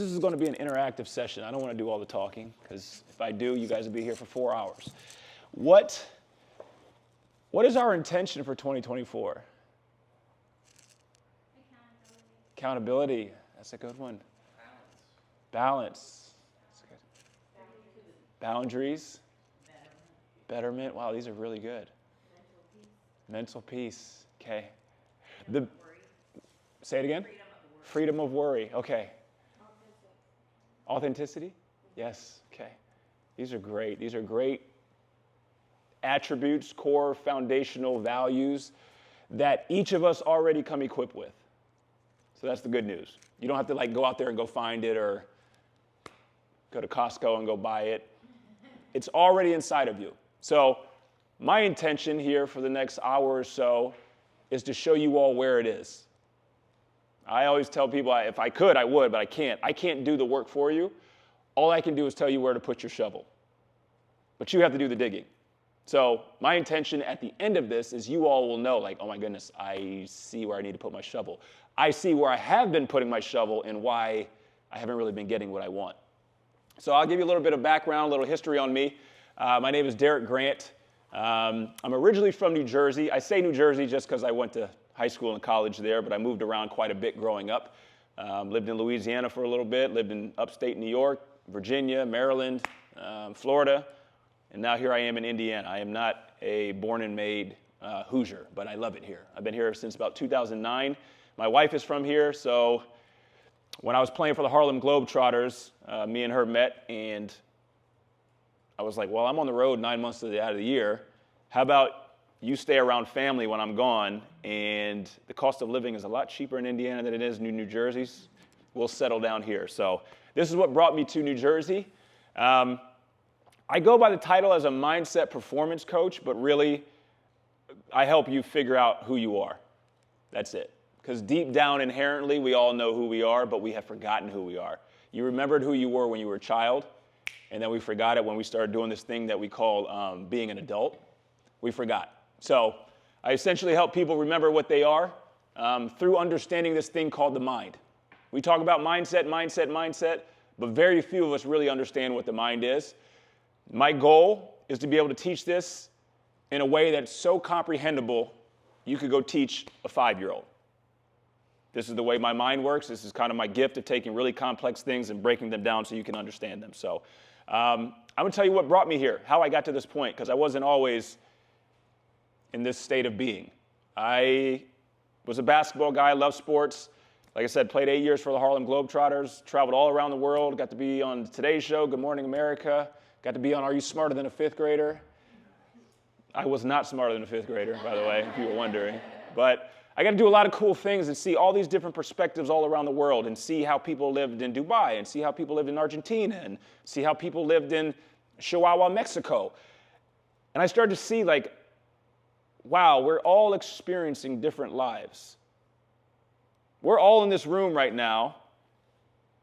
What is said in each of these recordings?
This is going to be an interactive session. I don't want to do all the talking because if I do, you guys will be here for 4 hours. What is our intention for 2024? Accountability. That's a good one. Balance. That's good. Boundaries. Betterment. Wow, these are really good. Mental peace. Okay. Say it again. Freedom of worry. Okay. Authenticity? Yes. Okay. These are great. These are great attributes, core foundational values that each of us already come equipped with. So that's the good news. You don't have to go out there and go find it or go to Costco and go buy it. It's already inside of you. So my intention here for the next hour or so is to show you all where it is. I always tell people if I could, I would, but I can't. I can't do the work for you. All I can do is tell you where to put your shovel. But you have to do the digging. So my intention at the end of this is you all will know, oh my goodness, I see where I need to put my shovel. I see where I have been putting my shovel and why I haven't really been getting what I want. So I'll give you a little bit of background, a little history on me. My name is Derek Grant. I'm originally from New Jersey. I say New Jersey just because I went to high school and college there, but I moved around quite a bit growing up. Lived in Louisiana for a little bit, lived in upstate New York, Virginia, Maryland, Florida, and now here I am in Indiana. I am not a born and made Hoosier, but I love it here. I've been here since about 2009. My wife is from here, so when I was playing for the Harlem Globetrotters, me and her met, and I was like, well, I'm on the road 9 months out of the year. How about you stay around family when I'm gone, and the cost of living is a lot cheaper in Indiana than it is in New Jersey. We'll settle down here. So this is what brought me to New Jersey. I go by the title as a mindset performance coach, but really I help you figure out who you are. That's it. Because deep down inherently, we all know who we are, but we have forgotten who we are. You remembered who you were when you were a child, and then we forgot it when we started doing this thing that we call being an adult. We forgot. So I essentially help people remember what they are through understanding this thing called the mind. We talk about mindset, but very few of us really understand what the mind is. My goal is to be able to teach this in a way that's so comprehensible you could go teach a 5-year-old. This is the way my mind works. This is kind of my gift of taking really complex things and breaking them down so you can understand them. So I'm going to tell you what brought me here, how I got to this point, because I wasn't always in this state of being. I was a basketball guy, loved sports. Like I said, played 8 years for the Harlem Globetrotters, traveled all around the world, got to be on Today's Show, Good Morning America, got to be on Are You Smarter Than a Fifth Grader? I was not smarter than a fifth grader, by the way, if you were wondering. But I got to do a lot of cool things and see all these different perspectives all around the world and see how people lived in Dubai and see how people lived in Argentina and see how people lived in Chihuahua, Mexico. And I started to see wow, we're all experiencing different lives. We're all in this room right now,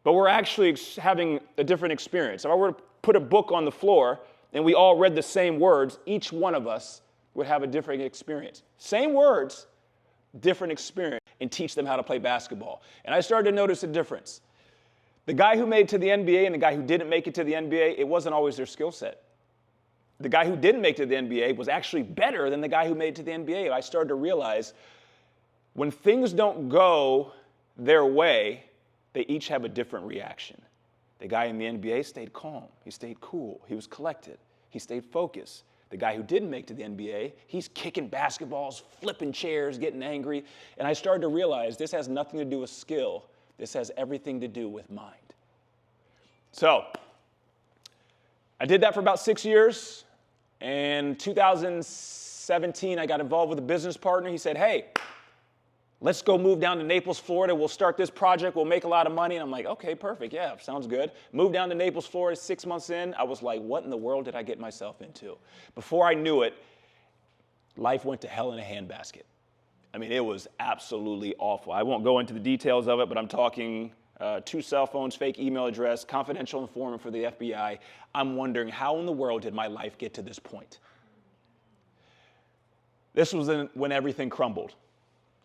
but we're actually having a different experience. If I were to put a book on the floor and we all read the same words, each one of us would have a different experience. Same words, different experience, and teach them how to play basketball. And I started to notice a difference. The guy who made it to the NBA and the guy who didn't make it to the NBA, it wasn't always their skill set. The guy who didn't make it to the NBA was actually better than the guy who made it to the NBA. I started to realize when things don't go their way, they each have a different reaction. The guy in the NBA stayed calm. He stayed cool. He was collected. He stayed focused. The guy who didn't make it to the NBA, he's kicking basketballs, flipping chairs, getting angry. And I started to realize this has nothing to do with skill. This has everything to do with mind. So I did that for about 6 years. In 2017, I got involved with a business partner. He said, hey, let's go move down to Naples, Florida. We'll start this project. We'll make a lot of money. And I'm like, okay, perfect. Yeah, sounds good. Moved down to Naples, Florida. 6 months in, I was like, what in the world did I get myself into? Before I knew it, life went to hell in a handbasket. I mean, it was absolutely awful. I won't go into the details of it, but I'm talking 2 cell phones, fake email address, confidential informant for the FBI. I'm wondering how in the world did my life get to this point? This was when everything crumbled,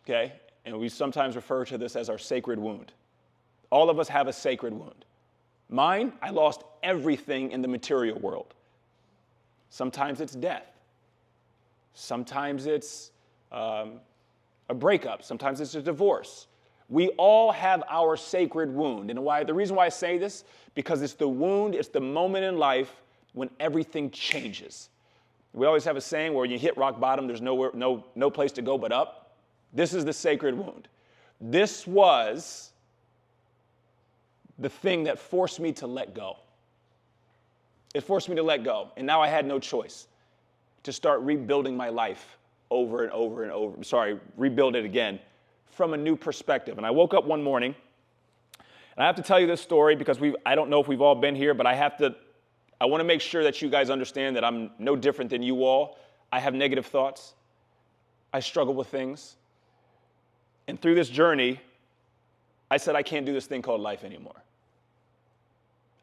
okay? And we sometimes refer to this as our sacred wound. All of us have a sacred wound. Mine, I lost everything in the material world. Sometimes it's death. Sometimes it's a breakup. Sometimes it's a divorce. We all have our sacred wound. And the reason why I say this, because it's the wound, it's the moment in life when everything changes. We always have a saying where you hit rock bottom, there's no place to go but up. This is the sacred wound. This was the thing that forced me to let go. It forced me to let go. And now I had no choice to start rebuilding my life over and over and over. Rebuild it again from a new perspective. And I woke up one morning, and I have to tell you this story because I don't know if we've all been here, but I want to make sure that you guys understand that I'm no different than you all. I have negative thoughts. I struggle with things. And through this journey, I said, I can't do this thing called life anymore.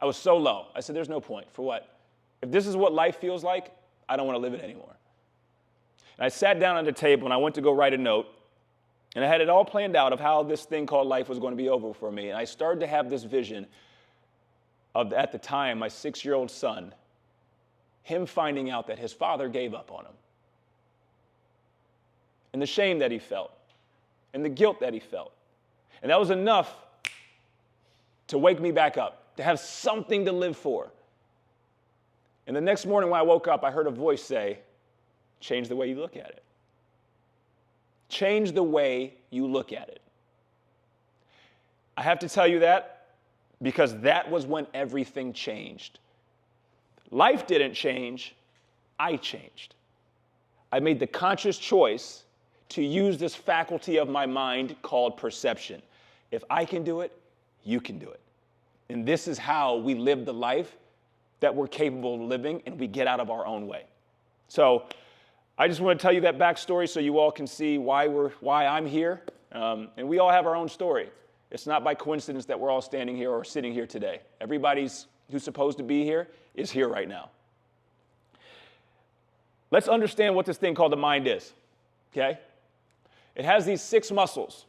I was so low. I said, there's no point. For what? If this is what life feels like, I don't want to live it anymore. And I sat down at the table and I went to go write a note. And I had it all planned out of how this thing called life was going to be over for me. And I started to have this vision of, at the time, my 6-year-old son, him finding out that his father gave up on him. And the shame that he felt. And the guilt that he felt. And that was enough to wake me back up, to have something to live for. And the next morning when I woke up, I heard a voice say, change the way you look at it. Change the way you look at it. I have to tell you that because that was when everything changed. Life didn't change, I changed. I made the conscious choice to use this faculty of my mind called perception. If I can do it, you can do it. And this is how we live the life that we're capable of living, and we get out of our own way. So I just want to tell you that backstory so you all can see why I'm here. And we all have our own story. It's not by coincidence that we're all standing here or sitting here today. Everybody's who's supposed to be here is here right now. Let's understand what this thing called the mind is, okay? It has these 6 muscles.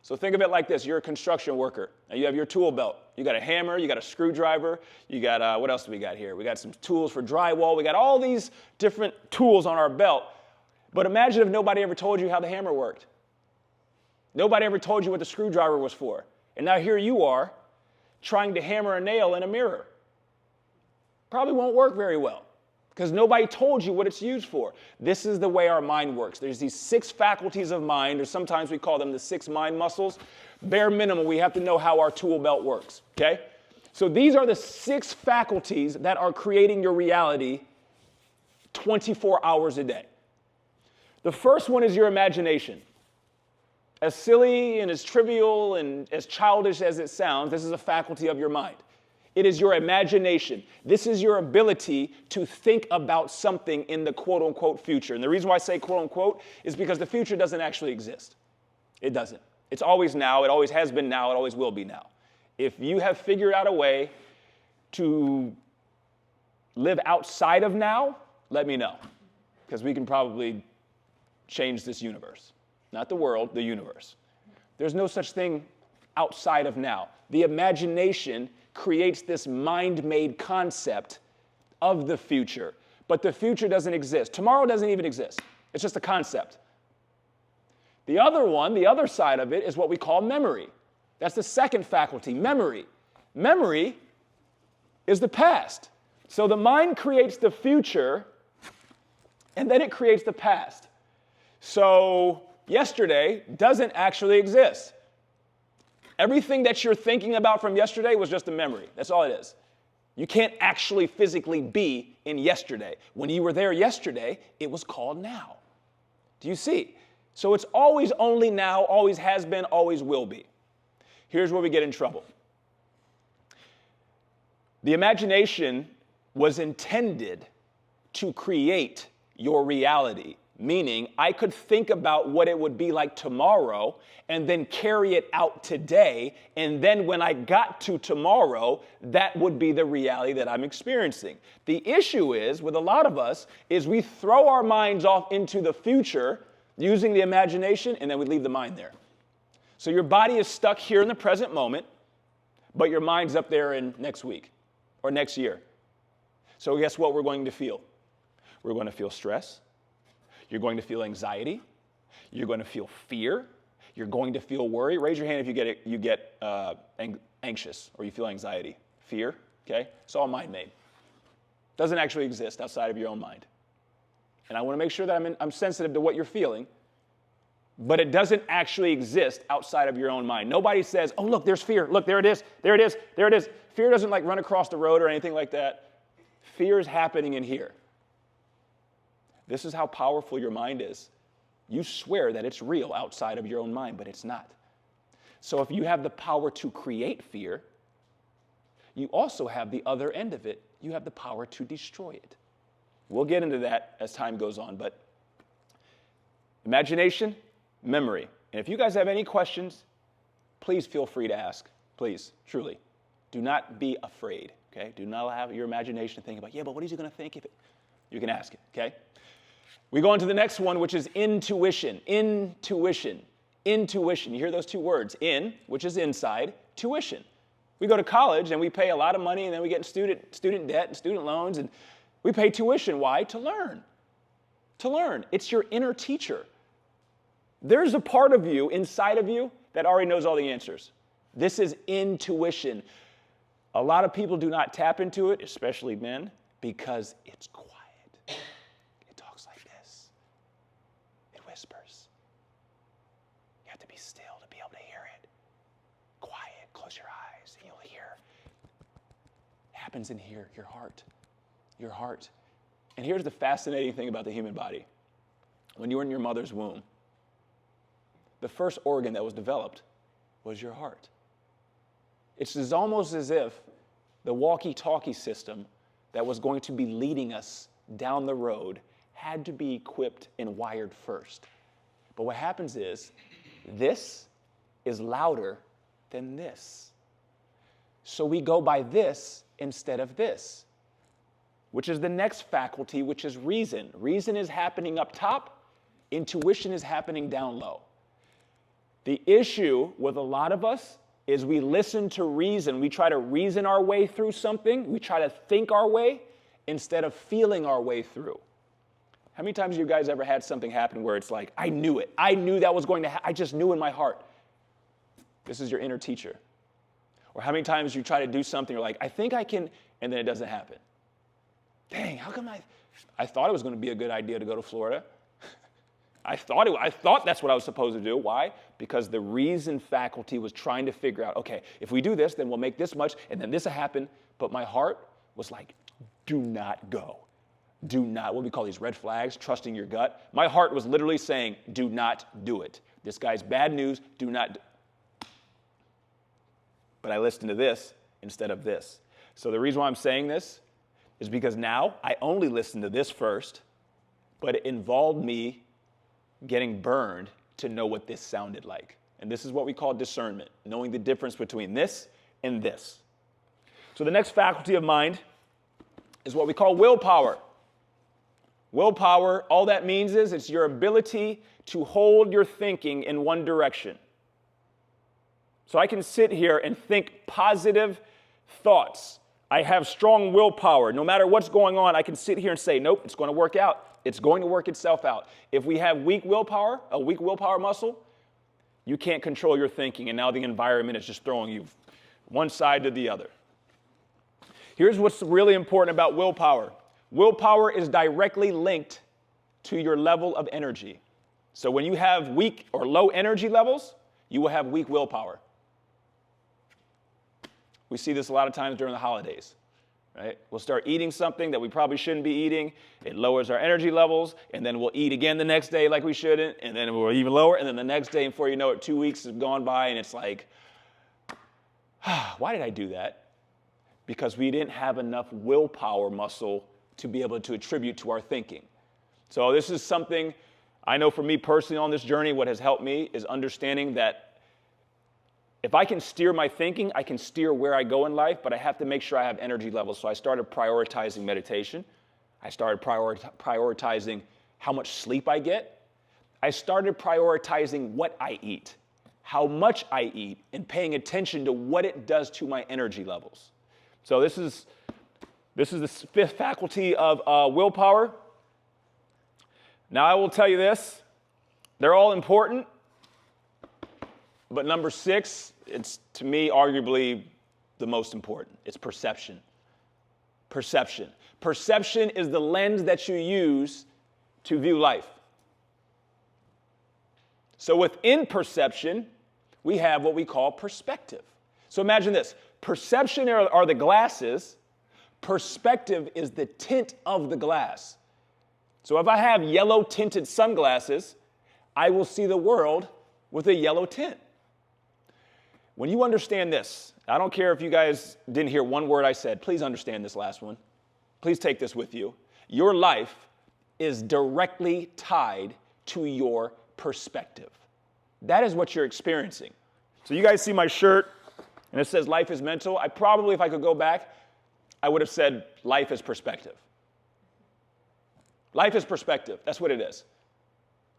So think of it like this. You're a construction worker, and you have your tool belt. You got a hammer, you got a screwdriver, you got, what else do we got here? We got some tools for drywall. We got all these different tools on our belt. But imagine if nobody ever told you how the hammer worked. Nobody ever told you what the screwdriver was for. And now here you are trying to hammer a nail in a mirror. Probably won't work very well because nobody told you what it's used for. This is the way our mind works. There's these 6 faculties of mind, or sometimes we call them the 6 mind muscles. Bare minimum, we have to know how our tool belt works, okay? So these are the 6 faculties that are creating your reality 24 hours a day. The first one is your imagination. As silly and as trivial and as childish as it sounds, this is a faculty of your mind. It is your imagination. This is your ability to think about something in the quote-unquote future. And the reason why I say quote-unquote is because the future doesn't actually exist. It doesn't. It's always now. It always has been now. It always will be now. If you have figured out a way to live outside of now, let me know. Because we can probably change this universe. Not the world, the universe. There's no such thing outside of now. The imagination creates this mind-made concept of the future. But the future doesn't exist. Tomorrow doesn't even exist. It's just a concept. The other one, the other side of it, is what we call memory. That's the second faculty, memory. Memory is the past. So the mind creates the future, and then it creates the past. So yesterday doesn't actually exist. Everything that you're thinking about from yesterday was just a memory. That's all it is. You can't actually physically be in yesterday. When you were there yesterday, it was called now. Do you see? So it's always only now, always has been, always will be. Here's where we get in trouble. The imagination was intended to create your reality. Meaning, I could think about what it would be like tomorrow and then carry it out today. And then when I got to tomorrow, that would be the reality that I'm experiencing. The issue is, with a lot of us, is we throw our minds off into the future using the imagination, and then we leave the mind there. So your body is stuck here in the present moment, but your mind's up there in next week or next year. So guess what we're going to feel? We're going to feel stress. You're going to feel anxiety. You're going to feel fear. You're going to feel worry. Raise your hand if you get anxious or you feel anxiety. Fear, okay? It's all mind-made. Doesn't actually exist outside of your own mind. And I want to make sure that I'm sensitive to what you're feeling, but it doesn't actually exist outside of your own mind. Nobody says, oh, look, there's fear. Look, there it is. There it is. There it is. Fear doesn't like run across the road or anything like that. Fear is happening in here. This is how powerful your mind is. You swear that it's real outside of your own mind, but it's not. So if you have the power to create fear, you also have the other end of it. You have the power to destroy it. We'll get into that as time goes on, but imagination, memory. And if you guys have any questions, please feel free to ask. Please, truly. Do not be afraid, okay? Do not allow your imagination to think about, yeah, but what is he going to think if it... You can ask it, okay? We go on to the next one, which is intuition. Intuition. Intuition. You hear those two words. In, which is inside, tuition. We go to college and we pay a lot of money and then we get student debt and student loans and we pay tuition. Why? To learn. To learn. It's your inner teacher. There's a part of you, inside of you, that already knows all the answers. This is intuition. A lot of people do not tap into it, especially men, because it's quiet. It talks like this. It whispers. You have to be still to be able to hear it. Quiet. Close your eyes and you'll hear. It happens in here, your heart. Your heart. And here's the fascinating thing about the human body. When you were in your mother's womb, the first organ that was developed was your heart. It's almost as if the walkie-talkie system that was going to be leading us down the road had to be equipped and wired first. But what happens is, this is louder than this. So we go by this instead of this, which is the next faculty, which is reason. Reason is happening up top. Intuition is happening down low. The issue with a lot of us is we listen to reason. We try to reason our way through something. We try to think our way instead of feeling our way through. How many times have you guys ever had something happen where it's like, I knew it. I knew that was going to happen. I just knew in my heart. This is your inner teacher. Or how many times you try to do something, you're like, I think I can, and then it doesn't happen. Dang, how come I thought it was going to be a good idea to go to Florida. I thought that's what I was supposed to do. Why? Because the reason faculty was trying to figure out, okay, if we do this, then we'll make this much, and then this will happen. But my heart was like, do not go. Do not, what we call these red flags, trusting your gut. My heart was literally saying, do not do it. This guy's bad news, do not. But I listened to this instead of this. So the reason why I'm saying this is because now I only listened to this first, but it involved me getting burned to know what this sounded like. And this is what we call discernment, knowing the difference between this and this. So the next faculty of mind is what we call willpower. Willpower, all that means is it's your ability to hold your thinking in one direction. So I can sit here and think positive thoughts. I have strong willpower. No matter what's going on, I can sit here and say, nope, it's going to work out. It's going to work itself out. If we have weak willpower, a weak willpower muscle, you can't control your thinking, and now the environment is just throwing you one side to the other. Here's what's really important about willpower. Willpower is directly linked to your level of energy. So when you have weak or low energy levels, you will have weak willpower. We see this a lot of times during the holidays. Right? We'll start eating something that we probably shouldn't be eating. It lowers our energy levels, and then we'll eat again the next day like we shouldn't, and then we're even lower, and then the next day, and before you know it, 2 weeks have gone by, and it's like, why did I do that? Because we didn't have enough willpower muscle to be able to attribute to our thinking. So this is something I know for me personally on this journey, what has helped me is understanding that if I can steer my thinking, I can steer where I go in life, but I have to make sure I have energy levels. So I started prioritizing meditation. I started prioritizing how much sleep I get. I started prioritizing what I eat. how much I eat, and paying attention to what it does to my energy levels. So this is the fifth faculty of willpower. Now I will tell you this, they're all important, but number 6, it's to me arguably the most important. It's perception. Perception. Perception is the lens that you use to view life. So within perception, we have what we call perspective. So imagine this. Perception are the glasses. Perspective is the tint of the glass. So if I have yellow tinted sunglasses, I will see the world with a yellow tint. When you understand this, I don't care if you guys didn't hear one word I said, please understand this last one. Please take this with you. Your life is directly tied to your perspective. That is what you're experiencing. So you guys see my shirt, and it says life is mental. I probably, if I could go back, I would have said life is perspective. Life is perspective. That's what it is.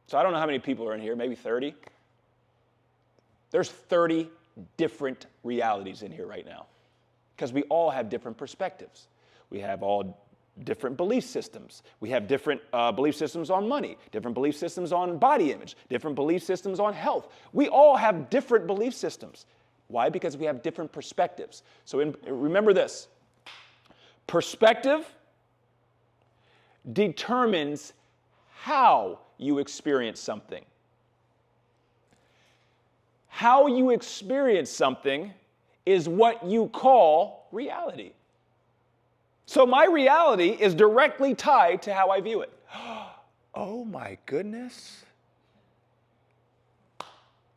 So I don't know how many people are in here, maybe 30. There's 30 different realities in here right now because we all have different perspectives. We have all different belief systems. We have different belief systems on money, different belief systems on body image, different belief systems on health. We all have different belief systems. Why? Because we have different perspectives. So remember this. Perspective determines how you experience something. How you experience something is what you call reality. So my reality is directly tied to how I view it. Oh my goodness.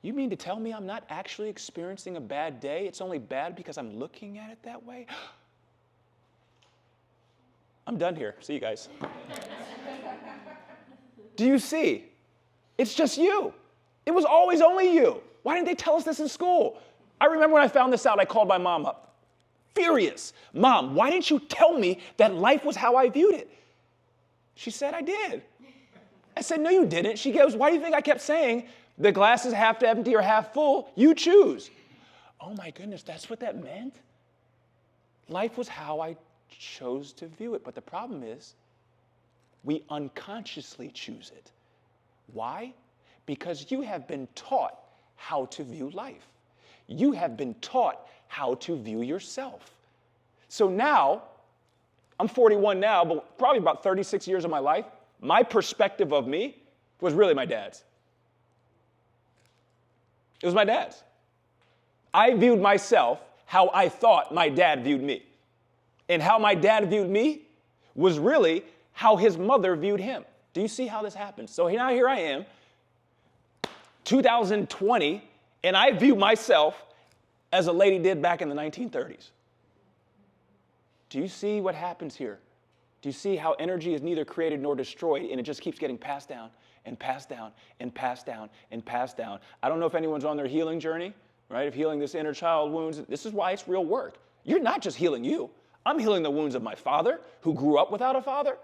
You mean to tell me I'm not actually experiencing a bad day? It's only bad because I'm looking at it that way? I'm done here. See you guys. Do you see? It's just you. It was always only you. Why didn't they tell us this in school? I remember when I found this out, I called my mom up. Furious. Mom, why didn't you tell me that life was how I viewed it? She said, I did. I said, no, you didn't. She goes, why do you think I kept saying the glass is half empty or half full? You choose. Oh my goodness, that's what that meant? Life was how I chose to view it. But the problem is, we unconsciously choose it. Why? Because you have been taught how to view life. You have been taught how to view yourself. So now, I'm 41 now, but probably about 36 years of my life, my perspective of me was really my dad's. It was my dad's. I viewed myself how I thought my dad viewed me. And how my dad viewed me was really how his mother viewed him. Do you see how this happens? So now here I am, 2020, and I view myself as a lady did back in the 1930s. Do you see what happens here? Do you see how energy is neither created nor destroyed, and it just keeps getting passed down and passed down and passed down and passed down? I don't know if anyone's on their healing journey, right, of healing this inner child wounds. This is why it's real work. You're not just healing you. I'm healing the wounds of my father, who grew up without a father.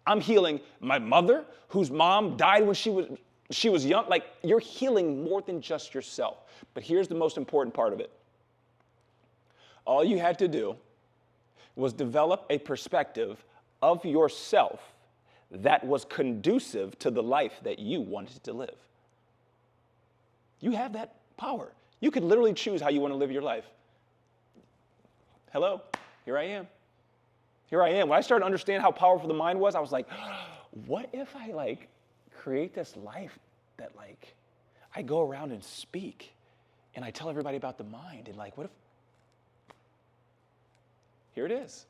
I'm healing my mother, whose mom died when she was young. Like, you're healing more than just yourself. But here's the most important part of it. All you had to do was develop a perspective of yourself that was conducive to the life that you wanted to live. You have that power. You could literally choose how you want to live your life. Hello, here I am. Here I am. When I started to understand how powerful the mind was, I was like, what if I create this life that I go around and speak and I tell everybody about the mind, and what if, here it is.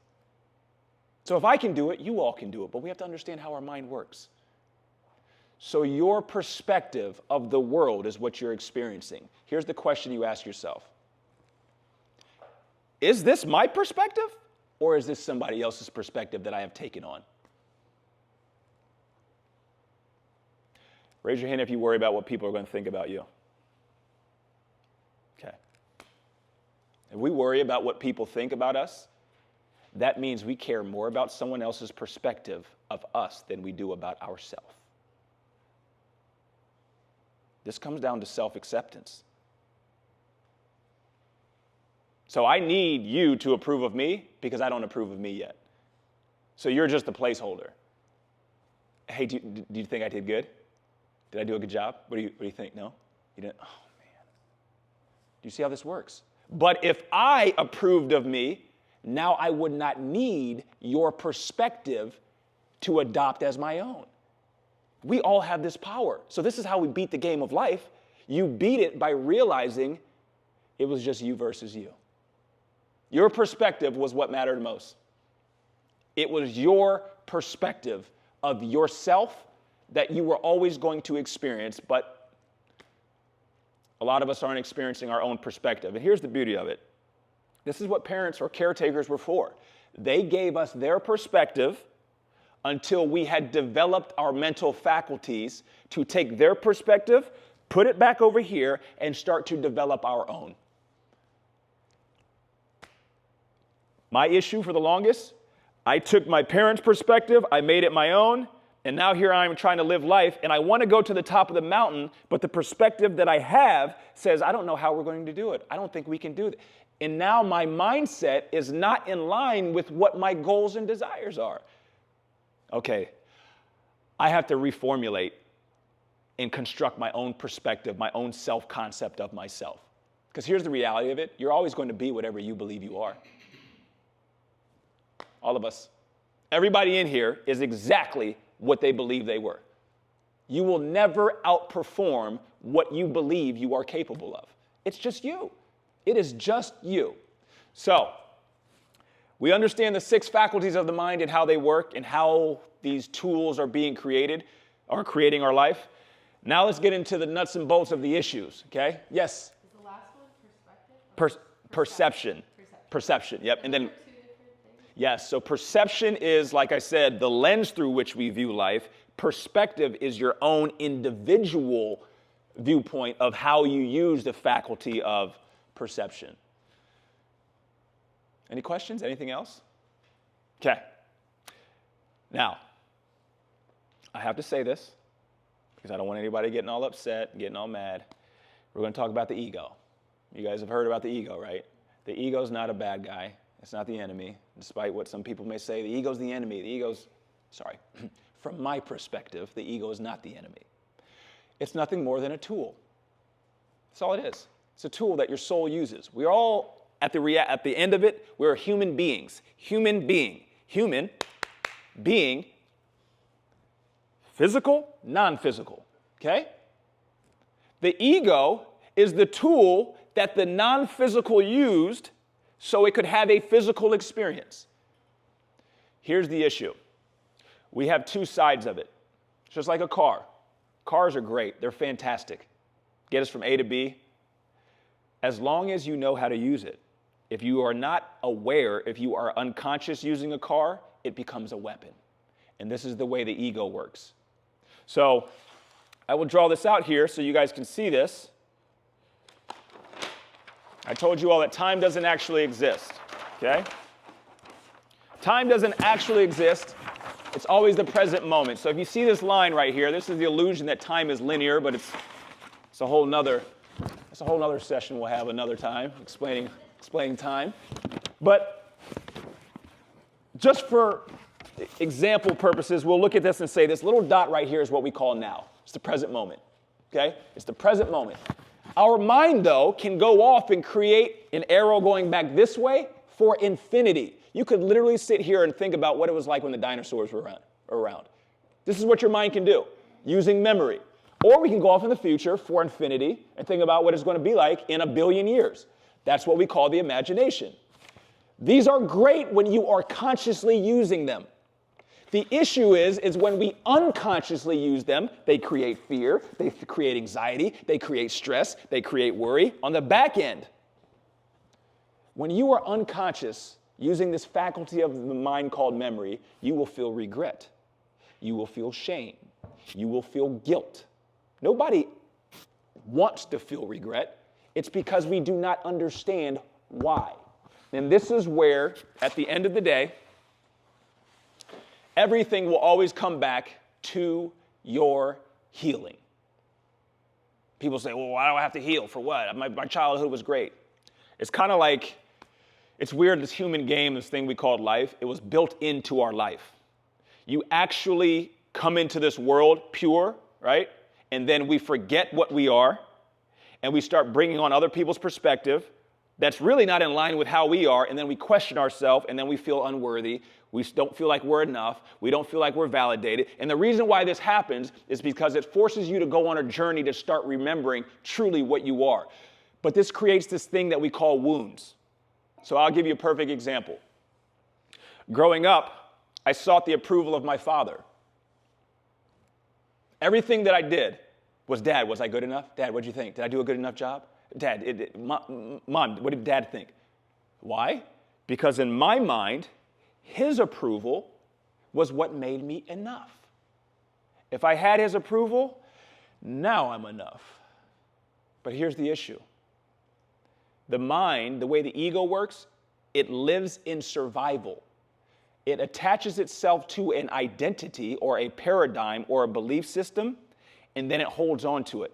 So if I can do it, you all can do it, but we have to understand how our mind works. So your perspective of the world is what you're experiencing. Here's the question you ask yourself. Is this my perspective, or is this somebody else's perspective that I have taken on? Raise your hand if you worry about what people are going to think about you. Okay. If we worry about what people think about us, that means we care more about someone else's perspective of us than we do about ourselves. This comes down to self-acceptance. So I need you to approve of me because I don't approve of me yet. So you're just a placeholder. Hey, do you think I did good? Did I do a good job? What do you think? No? You didn't? Oh, man. Do you see how this works? But if I approved of me, now I would not need your perspective to adopt as my own. We all have this power. So this is how we beat the game of life. You beat it by realizing it was just you versus you. Your perspective was what mattered most. It was your perspective of yourself that you were always going to experience, but a lot of us aren't experiencing our own perspective. And here's the beauty of it. This is what parents or caretakers were for. They gave us their perspective until we had developed our mental faculties to take their perspective, put it back over here, and start to develop our own. My issue for the longest, I took my parents' perspective, I made it my own, and now here I am trying to live life, and I want to go to the top of the mountain, but the perspective that I have says, I don't know how we're going to do it. I don't think we can do it. And now my mindset is not in line with what my goals and desires are. Okay, I have to reformulate and construct my own perspective, my own self-concept of myself. Because here's the reality of it. You're always going to be whatever you believe you are. All of us. Everybody in here is exactly what they believe they were. You will never outperform what you believe you are capable of. It's just you. It is just you. So, we understand the 6 faculties of the mind and how they work and how these tools are being created, are creating our life. Now let's get into the nuts and bolts of the issues, okay? Yes? Is the last one perspective? Perception. Perception, yep. And then, yes, so perception is, like I said, the lens through which we view life. Perspective is your own individual viewpoint of how you use the faculty of perception. Any questions? Anything else? Okay. Now, I have to say this because I don't want anybody getting all upset, getting all mad. We're going to talk about the ego. You guys have heard about the ego, right? The ego is not a bad guy. It's not the enemy. Despite what some people may say, the ego's the enemy. From my perspective, the ego is not the enemy. It's nothing more than a tool. That's all it is. It's a tool that your soul uses. We're all, at the end of it, we're human beings. Human being. Human being. Physical, non-physical. Okay? The ego is the tool that the non-physical used so it could have a physical experience. Here's the issue. We have 2 sides of it. It's just like a car. Cars are great. They're fantastic. Get us from A to B. As long as you know how to use it. If you are not aware, if you are unconscious using a car, it becomes a weapon. And this is the way the ego works. So I will draw this out here so you guys can see this. I told you all that time doesn't actually exist, okay? Time doesn't actually exist. It's always the present moment. So if you see this line right here, this is the illusion that time is linear, but it's a whole nother session we'll have another time, explaining time. But just for example purposes, we'll look at this and say this little dot right here is what we call now. It's the present moment, okay? It's the present moment. Our mind, though, can go off and create an arrow going back this way for infinity. You could literally sit here and think about what it was like when the dinosaurs were around. This is what your mind can do, using memory. Or we can go off in the future for infinity and think about what it's going to be like in 1 billion years. That's what we call the imagination. These are great when you are consciously using them. The issue is when we unconsciously use them, they create fear, they create anxiety, they create stress, they create worry on the back end. When you are unconscious, using this faculty of the mind called memory, you will feel regret. You will feel shame. You will feel guilt. Nobody wants to feel regret. It's because we do not understand why. And this is where, at the end of the day, everything will always come back to your healing. People say, well, why do I have to heal? For what? My childhood was great. It's kind of like It's weird, this human game, this thing we called life, it was built into our life. You actually come into this world pure, right? And then we forget what we are, and we start bringing on other people's perspective that's really not in line with how we are, and then we question ourselves, and then we feel unworthy. We don't feel like we're enough. We don't feel like we're validated. And the reason why this happens is because it forces you to go on a journey to start remembering truly what you are. But this creates this thing that we call wounds. So I'll give you a perfect example. Growing up, I sought the approval of my father. Everything that I did was, Dad, was I good enough? Dad, what'd you think? Did I do a good enough job? Dad, Mom, what did Dad think? Why? Because in my mind, his approval was what made me enough. If I had his approval, now I'm enough. But here's the issue. The mind, the way the ego works, it lives in survival. It attaches itself to an identity or a paradigm or a belief system, and then it holds on to it.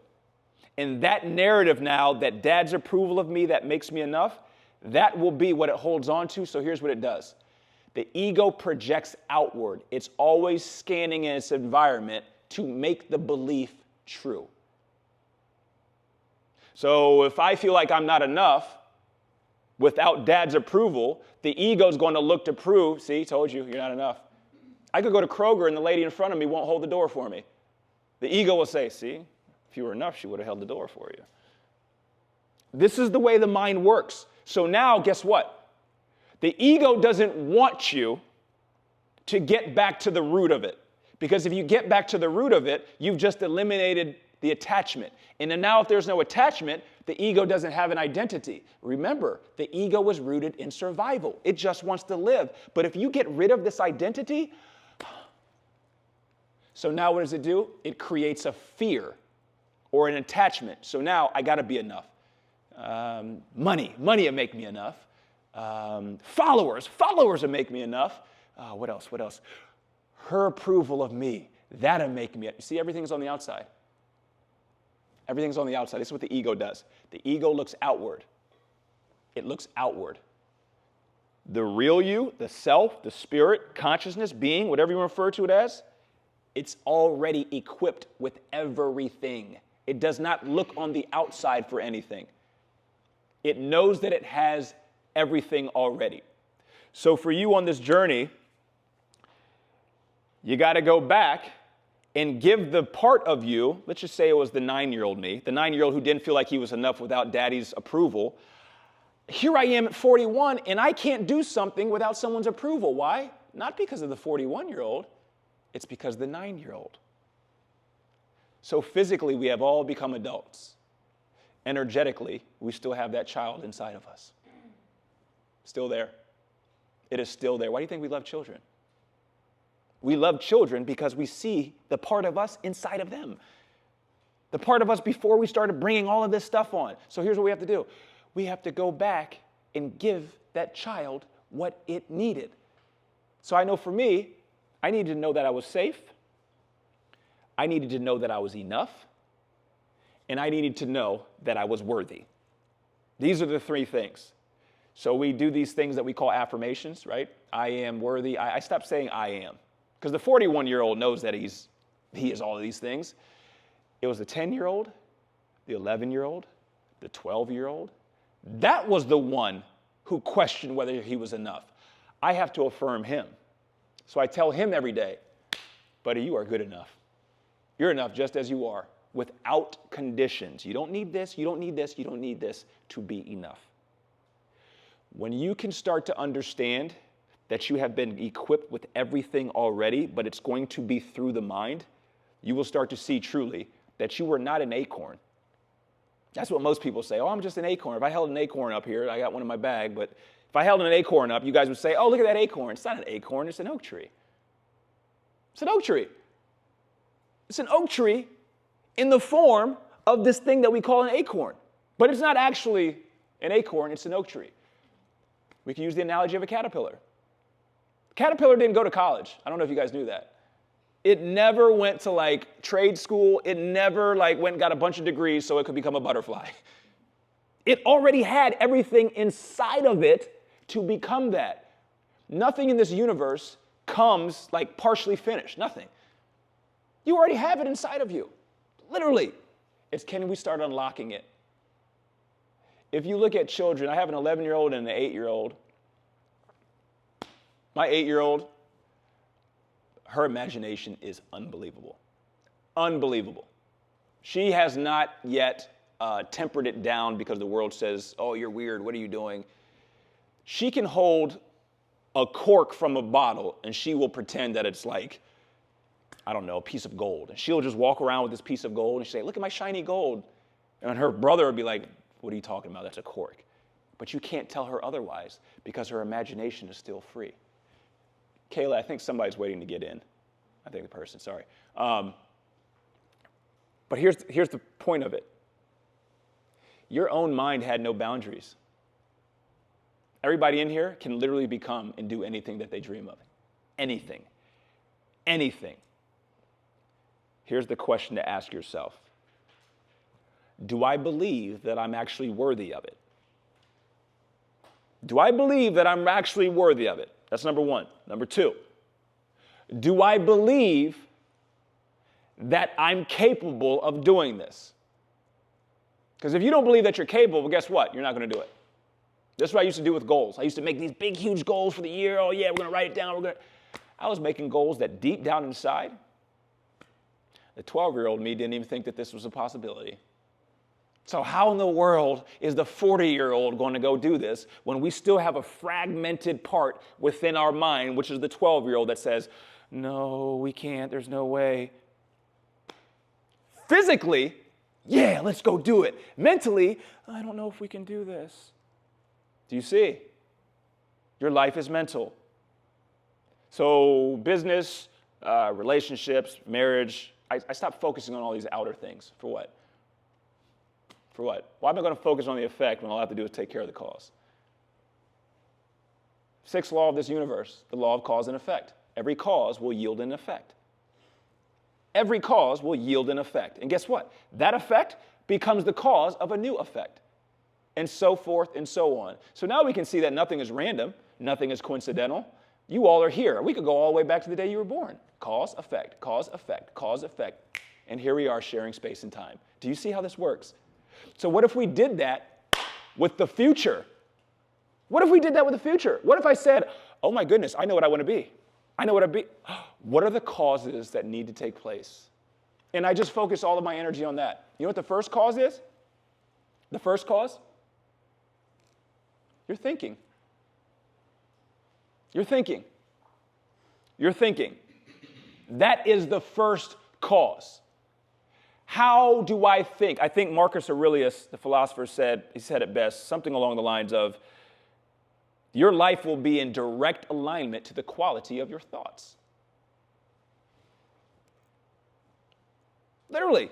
And that narrative now, that Dad's approval of me, that makes me enough, that will be what it holds on to. So here's what it does. The ego projects outward. It's always scanning in its environment to make the belief true. So if I feel like I'm not enough, without Dad's approval, the ego's going to look to prove, see, told you, you're not enough. I could go to Kroger and the lady in front of me won't hold the door for me. The ego will say, see, if you were enough, she would have held the door for you. This is the way the mind works. So now, guess what? The ego doesn't want you to get back to the root of it. Because if you get back to the root of it, you've just eliminated the attachment. And then now if there's no attachment, the ego doesn't have an identity. Remember, the ego was rooted in survival. It just wants to live. But if you get rid of this identity, so now what does it do? It creates a fear or an attachment. So now I got to be enough. Money will make me enough. Followers will make me enough. What else? Her approval of me, that'll make me. You see, everything's on the outside. Everything's on the outside. This is what the ego does. The ego looks outward. It looks outward. The real you, the self, the spirit, consciousness, being, whatever you refer to it as, it's already equipped with everything. It does not look on the outside for anything. It knows that it has everything already. So for you on this journey, you got to go back and give the part of you, let's just say it was the 9-year-old me, the 9-year-old who didn't feel like he was enough without Daddy's approval. Here I am at 41, and I can't do something without someone's approval. Why? Not because of the 41-year-old. It's because of the 9-year-old. So physically, we have all become adults. Energetically, we still have that child inside of us. Still there. It is still there. Why do you think we love children? We love children because we see the part of us inside of them. The part of us before we started bringing all of this stuff on. So here's what we have to do. We have to go back and give that child what it needed. So I know for me, I needed to know that I was safe. I needed to know that I was enough. And I needed to know that I was worthy. These are the three things. So we do these things that we call affirmations, right? I am worthy. I stopped saying I am. Because the 41-year-old knows that he is all of these things. It was the 10-year-old, the 11-year-old, the 12-year-old. That was the one who questioned whether he was enough. I have to affirm him. So I tell him every day, buddy, you are good enough. You're enough just as you are, without conditions. You don't need this, you don't need this, you don't need this to be enough. When you can start to understand that you have been equipped with everything already, but it's going to be through the mind, you will start to see truly that you were not an acorn. That's what most people say. Oh, I'm just an acorn. If I held an acorn up here, I got one in my bag, but if I held an acorn up, you guys would say, oh, look at that acorn. It's not an acorn, it's an oak tree. It's an oak tree. It's an oak tree in the form of this thing that we call an acorn. But it's not actually an acorn, it's an oak tree. We can use the analogy of a caterpillar. Caterpillar didn't go to college. I don't know if you guys knew that. It never went to trade school. It never went and got a bunch of degrees so it could become a butterfly. It already had everything inside of it to become that. Nothing in this universe comes like partially finished. Nothing. You already have it inside of you. Literally. It's can we start unlocking it? If you look at children, I have an 11-year-old and an 8-year-old. My 8-year-old, her imagination is unbelievable. Unbelievable. She has not yet tempered it down because the world says, oh, you're weird, what are you doing? She can hold a cork from a bottle and she will pretend that it's like, I don't know, a piece of gold. And she'll just walk around with this piece of gold and she'll say, look at my shiny gold. And her brother would be like, what are you talking about? That's a cork. But you can't tell her otherwise because her imagination is still free. Kayla, I think somebody's waiting to get in. I think the person, sorry. But here's the point of it. Your own mind had no boundaries. Everybody in here can literally become and do anything that they dream of. Anything. Anything. Here's the question to ask yourself. Do I believe that I'm actually worthy of it? Do I believe that I'm actually worthy of it? That's number one. Number two, do I believe that I'm capable of doing this? Because if you don't believe that you're capable, well, guess what? You're not going to do it. This is what I used to do with goals. I used to make these big, huge goals for the year. Oh, yeah, we're going to write it down. I was making goals that deep down inside, the 12-year-old me didn't even think that this was a possibility. So how in the world is the 40-year-old going to go do this when we still have a fragmented part within our mind, which is the 12-year-old that says, no, we can't, there's no way. Physically, yeah, let's go do it. Mentally, I don't know if we can do this. Do you see? Your life is mental. So business, relationships, marriage, I stopped focusing on all these outer things. For what? For what? Why am I going to focus on the effect when all I have to do is take care of the cause? Sixth law of this universe, the law of cause and effect. Every cause will yield an effect. Every cause will yield an effect. And guess what? That effect becomes the cause of a new effect. And so forth and so on. So now we can see that nothing is random. Nothing is coincidental. You all are here. We could go all the way back to the day you were born. Cause, effect, cause, effect, cause, effect. And here we are sharing space and time. Do you see how this works? So what if we did that with the future? What if we did that with the future? What if I said, oh my goodness, I know what I want to be. I know what I'd be. What are the causes that need to take place? And I just focus all of my energy on that. You know what the first cause is? The first cause? You're thinking. You're thinking. You're thinking. That is the first cause. How do I think? I think Marcus Aurelius, the philosopher, said it best, something along the lines of, your life will be in direct alignment to the quality of your thoughts. Literally.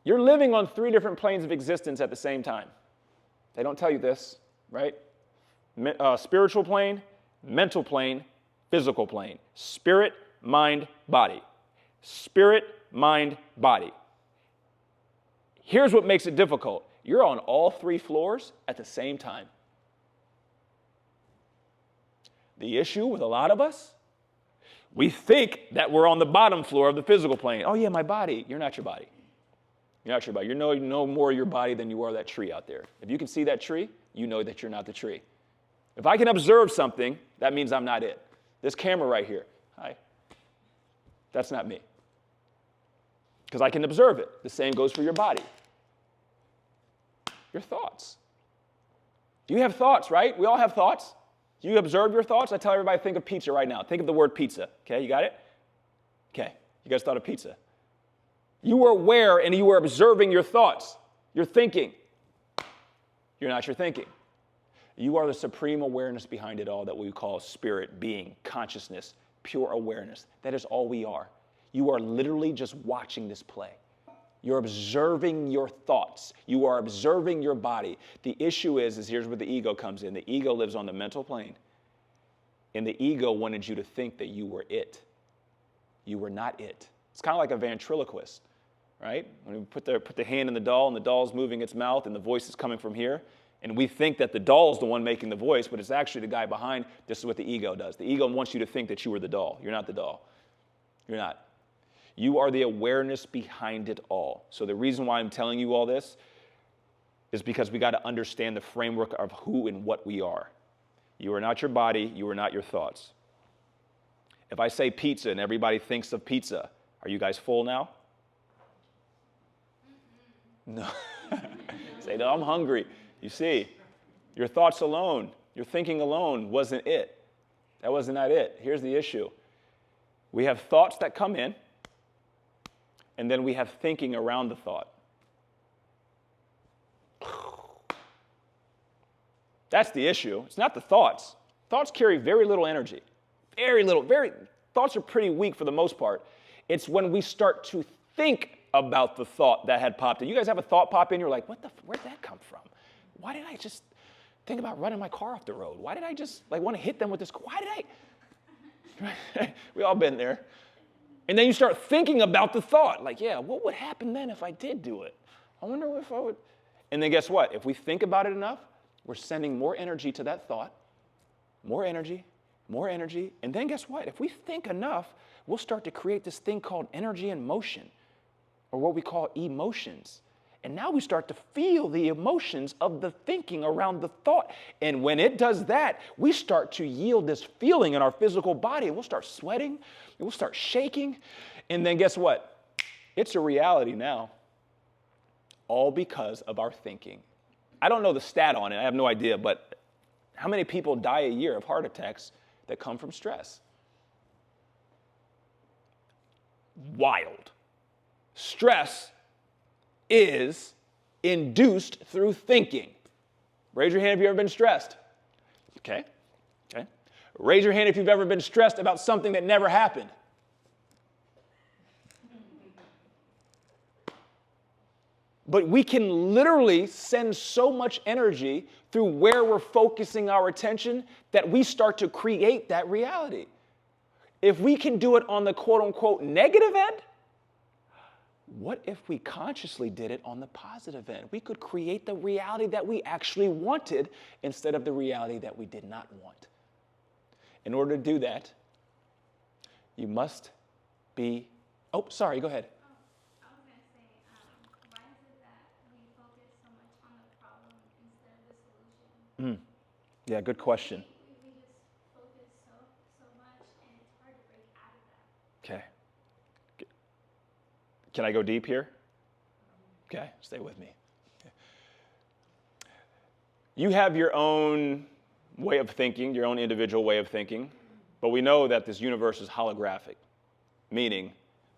You're living on 3 different planes of existence at the same time. They don't tell you this, right? Spiritual plane, mental plane, physical plane. Spirit, mind, body. Spirit, mind, body. Here's what makes it difficult. You're on all 3 floors at the same time. The issue with a lot of us, we think that we're on the bottom floor of the physical plane. Oh yeah, my body. You're not your body. You're not your body. You're no more your body than you are that tree out there. If you can see that tree, you know that you're not the tree. If I can observe something, that means I'm not it. This camera right here, hi, that's not me. Because I can observe it. The same goes for your body. Your thoughts. You have thoughts, right? We all have thoughts. You observe your thoughts. I tell everybody, think of pizza right now. Think of the word pizza. Okay, you got it? Okay, you guys thought of pizza. You were aware and you were observing your thoughts. You're thinking. You're not your thinking. You are the supreme awareness behind it all that we call spirit, being, consciousness, pure awareness. That is all we are. You are literally just watching this play. You're observing your thoughts. You are observing your body. The issue is here's where the ego comes in. The ego lives on the mental plane. And the ego wanted you to think that you were it. You were not it. It's kind of like a ventriloquist, right? When we put the hand in the doll and the doll's moving its mouth and the voice is coming from here. And we think that the doll is the one making the voice, but it's actually the guy behind. This is what the ego does. The ego wants you to think that you are the doll. You're not the doll. You're not. You are the awareness behind it all. So the reason why I'm telling you all this is because we got to understand the framework of who and what we are. You are not your body. You are not your thoughts. If I say pizza and everybody thinks of pizza, are you guys full now? No. Say, no, I'm hungry. You see, your thoughts alone, your thinking alone wasn't it. That wasn't it. Here's the issue. We have thoughts that come in, and then we have thinking around the thought. That's the issue. It's not the thoughts. Thoughts carry very little energy. Very little. Thoughts are pretty weak for the most part. It's when we start to think about the thought that had popped in. You guys have a thought pop in, you're like, where'd that come from? Why did I just think about running my car off the road? Why did I just want to hit them with this? Why did I? We all been there. And then you start thinking about the thought. Like, yeah, what would happen then if I did do it? I wonder if I would. And then guess what? If we think about it enough, we're sending more energy to that thought. More energy. And then guess what? If we think enough, we'll start to create this thing called energy in motion, or what we call emotions. And now we start to feel the emotions of the thinking around the thought. And when it does that, we start to yield this feeling in our physical body, and we'll start sweating, and we'll start shaking. And then guess what? It's a reality now. All because of our thinking. I don't know the stat on it. I have no idea. But how many people die a year of heart attacks that come from stress? Wild. Stress is induced through thinking. Raise your hand if you've ever been stressed. Okay. Raise your hand if you've ever been stressed about something that never happened. But we can literally send so much energy through where we're focusing our attention that we start to create that reality. If we can do it on the quote-unquote negative end, what if we consciously did it on the positive end? We could create the reality that we actually wanted instead of the reality that we did not want. In order to do that, you must be... Oh, sorry, go ahead. I was going to say, why is it that we focus so much on the problem instead of the solution? Yeah, good question. We just focus so much, and it's hard to break out of that. Okay. Can I go deep here? Okay, stay with me. Okay. You have your own way of thinking, your own individual way of thinking, but we know that this universe is holographic, meaning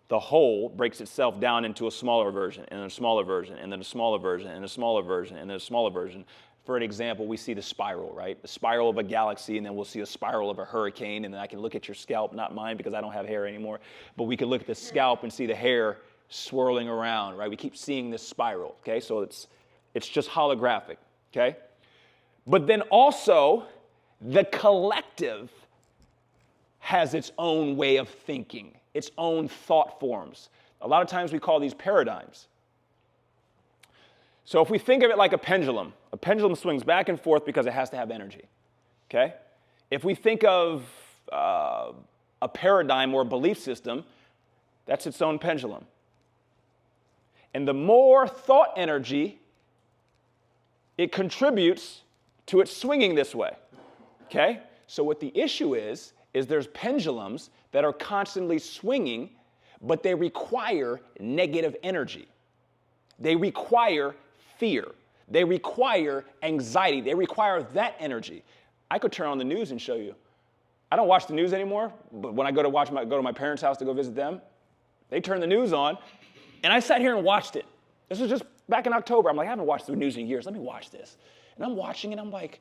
the whole breaks itself down into a smaller version, and a smaller version, and then a smaller version, and a smaller version, and then a smaller version. For an example, we see the spiral, right? The spiral of a galaxy, and then we'll see a spiral of a hurricane, and then I can look at your scalp, not mine because I don't have hair anymore, but we can look at the scalp and see the hair swirling around, right? We keep seeing this spiral, okay? So it's just holographic, okay? But then also, the collective has its own way of thinking, its own thought forms. A lot of times we call these paradigms. So if we think of it like a pendulum swings back and forth because it has to have energy, okay? If we think of a paradigm or a belief system, that's its own pendulum. And the more thought energy it contributes to it swinging this way, okay? So what the issue is there's pendulums that are constantly swinging, but they require negative energy. They require fear. They require anxiety. They require that energy. I could turn on the news and show you. I don't watch the news anymore, but when I go to my parents' house to go visit them, they turn the news on, and I sat here and watched it. This was just back in October. I'm like, I haven't watched the news in years. Let me watch this. And I'm watching, and I'm like,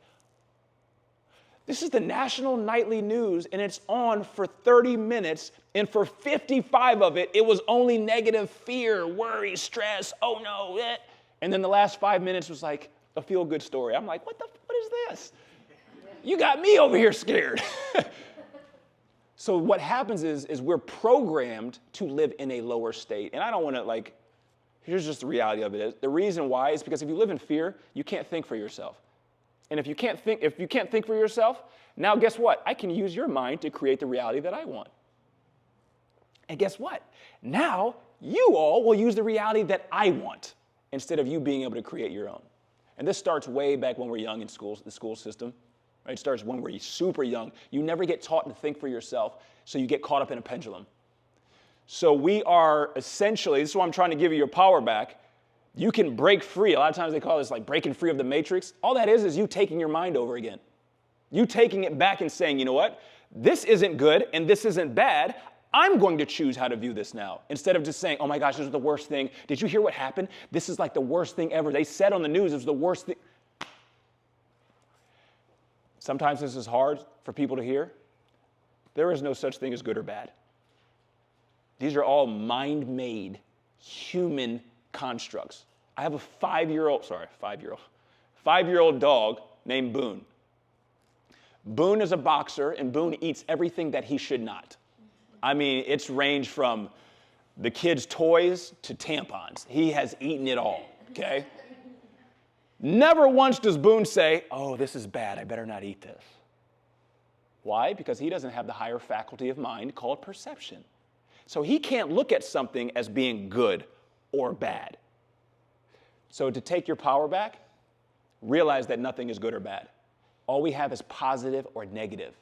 this is the national nightly news, and it's on for 30 minutes, and for 55 of it, it was only negative fear, worry, stress, oh no, eh. And then the last 5 minutes was like a feel-good story. I'm like, what is this? You got me over here scared. So what happens is we're programmed to live in a lower state. And I don't want to here's just the reality of it. The reason why is because if you live in fear, you can't think for yourself. And if you can't think for yourself, now guess what? I can use your mind to create the reality that I want. And guess what? Now you all will use the reality that I want instead of you being able to create your own. And this starts way back when we're young in schools, the school system. Right? It starts when we're super young. You never get taught to think for yourself, so you get caught up in a pendulum. So we are essentially, this is why I'm trying to give you your power back. You can break free. A lot of times they call this like breaking free of the matrix. All that is you taking your mind over again. You taking it back and saying, you know what? This isn't good and this isn't bad. I'm going to choose how to view this now. Instead of just saying, oh my gosh, this is the worst thing. Did you hear what happened? This is like the worst thing ever. They said on the news it was the worst thing. Sometimes this is hard for people to hear. There is no such thing as good or bad. These are all mind-made human constructs. I have a five-year-old dog named Boone. Boone is a boxer, and Boone eats everything that he should not. I mean, it's ranged from the kids' toys to tampons. He has eaten it all, okay? Never once does Boone say, oh, this is bad, I better not eat this. Why? Because he doesn't have the higher faculty of mind called perception. So he can't look at something as being good or bad. So to take your power back, realize that nothing is good or bad. All we have is positive or negative.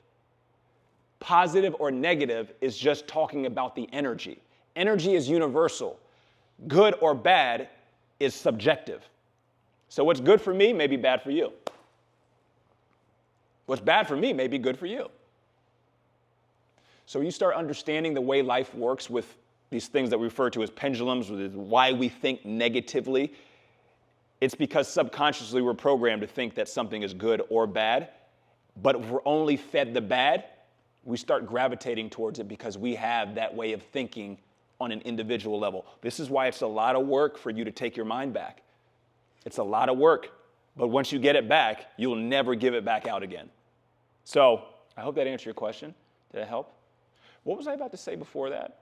Positive or negative is just talking about the energy. Energy is universal. Good or bad is subjective. So what's good for me may be bad for you. What's bad for me may be good for you. So you start understanding the way life works with these things that we refer to as pendulums, why we think negatively. It's because subconsciously we're programmed to think that something is good or bad. But if we're only fed the bad, we start gravitating towards it because we have that way of thinking on an individual level. This is why it's a lot of work for you to take your mind back. It's a lot of work. But once you get it back, you'll never give it back out again. So I hope that answered your question. Did that help? What was I about to say before that?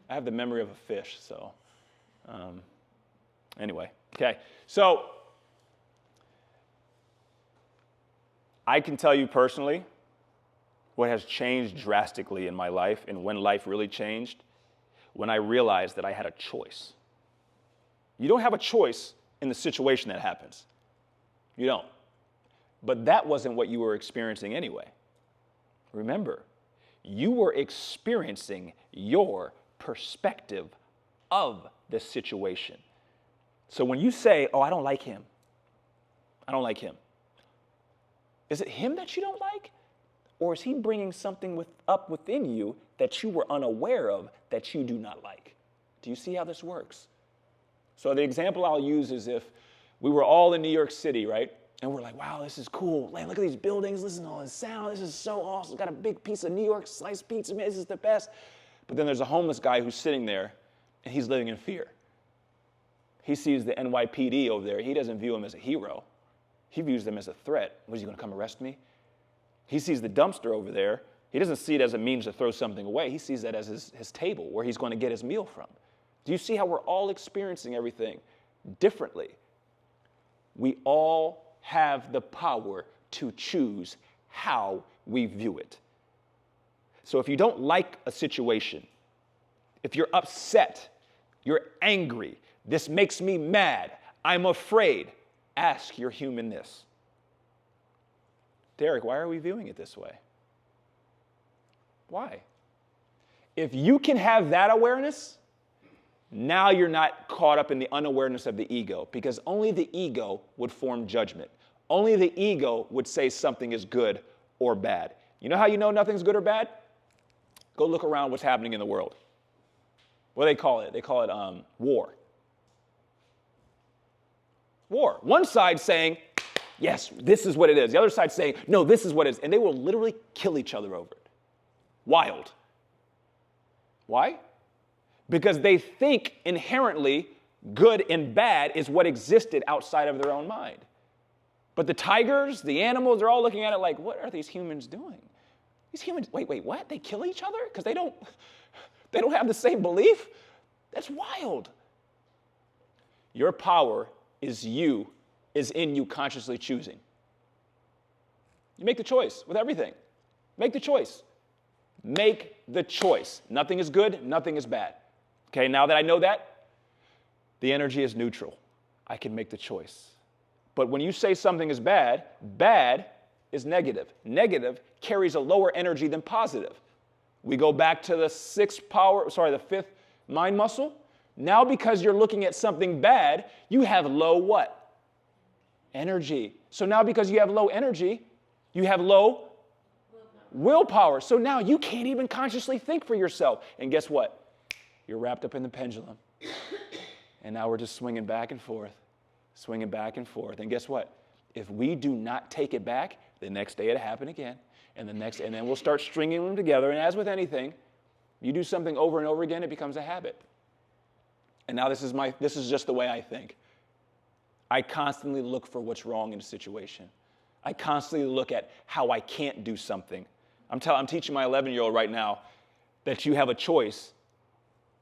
I have the memory of a fish, so anyway. Okay, so I can tell you personally what has changed drastically in my life and when life really changed, when I realized that I had a choice. You don't have a choice in the situation that happens. You don't. But that wasn't what you were experiencing anyway. Remember, you were experiencing your perspective of the situation. So when you say, oh, I don't like him, is it him that you don't like? Or is he bringing something up within you that you were unaware of that you do not like? Do you see how this works? So the example I'll use is if we were all in New York City, right? And we're like, wow, this is cool. Man, look at these buildings. Listen to all this sound. This is so awesome. Got a big piece of New York sliced pizza. Man, this is the best. But then there's a homeless guy who's sitting there, and he's living in fear. He sees the NYPD over there. He doesn't view him as a hero. He views them as a threat. What, is he going to come arrest me? He sees the dumpster over there. He doesn't see it as a means to throw something away. He sees that as his table where he's going to get his meal from. Do you see how we're all experiencing everything differently? We all have the power to choose how we view it. So if you don't like a situation, if you're upset, you're angry, this makes me mad, I'm afraid, ask your humanness. Derek, why are we viewing it this way? Why? If you can have that awareness, now you're not caught up in the unawareness of the ego, because only the ego would form judgment. Only the ego would say something is good or bad. You know how you know nothing's good or bad? Go look around what's happening in the world. What do they call it? They call it war. War. One side saying, yes, this is what it is. The other side saying, no, this is what it is. And they will literally kill each other over it. Wild. Why? Because they think inherently good and bad is what existed outside of their own mind. But the tigers, the animals, they're all looking at it like, what are these humans doing? These humans, wait, what? They kill each other? Because they don't have the same belief? That's wild. Your power is in you consciously choosing. You make the choice with everything. Make the choice. Make the choice. Nothing is good, nothing is bad. Okay, now that I know that, the energy is neutral. I can make the choice. But when you say something is bad, bad is negative. Negative carries a lower energy than positive. We go back to the fifth mind muscle. Now because you're looking at something bad, you have low what? Energy. So now because you have low energy, you have low willpower. So now you can't even consciously think for yourself. And guess what? You're wrapped up in the pendulum. And now we're just swinging back and forth, swinging back and forth. And guess what? If we do not take it back, the next day it'll happen again. And then we'll start stringing them together. And as with anything, you do something over and over again, it becomes a habit. And now this is just the way I think. I constantly look for what's wrong in a situation. I constantly look at how I can't do something. I'm teaching my 11-year-old right now that you have a choice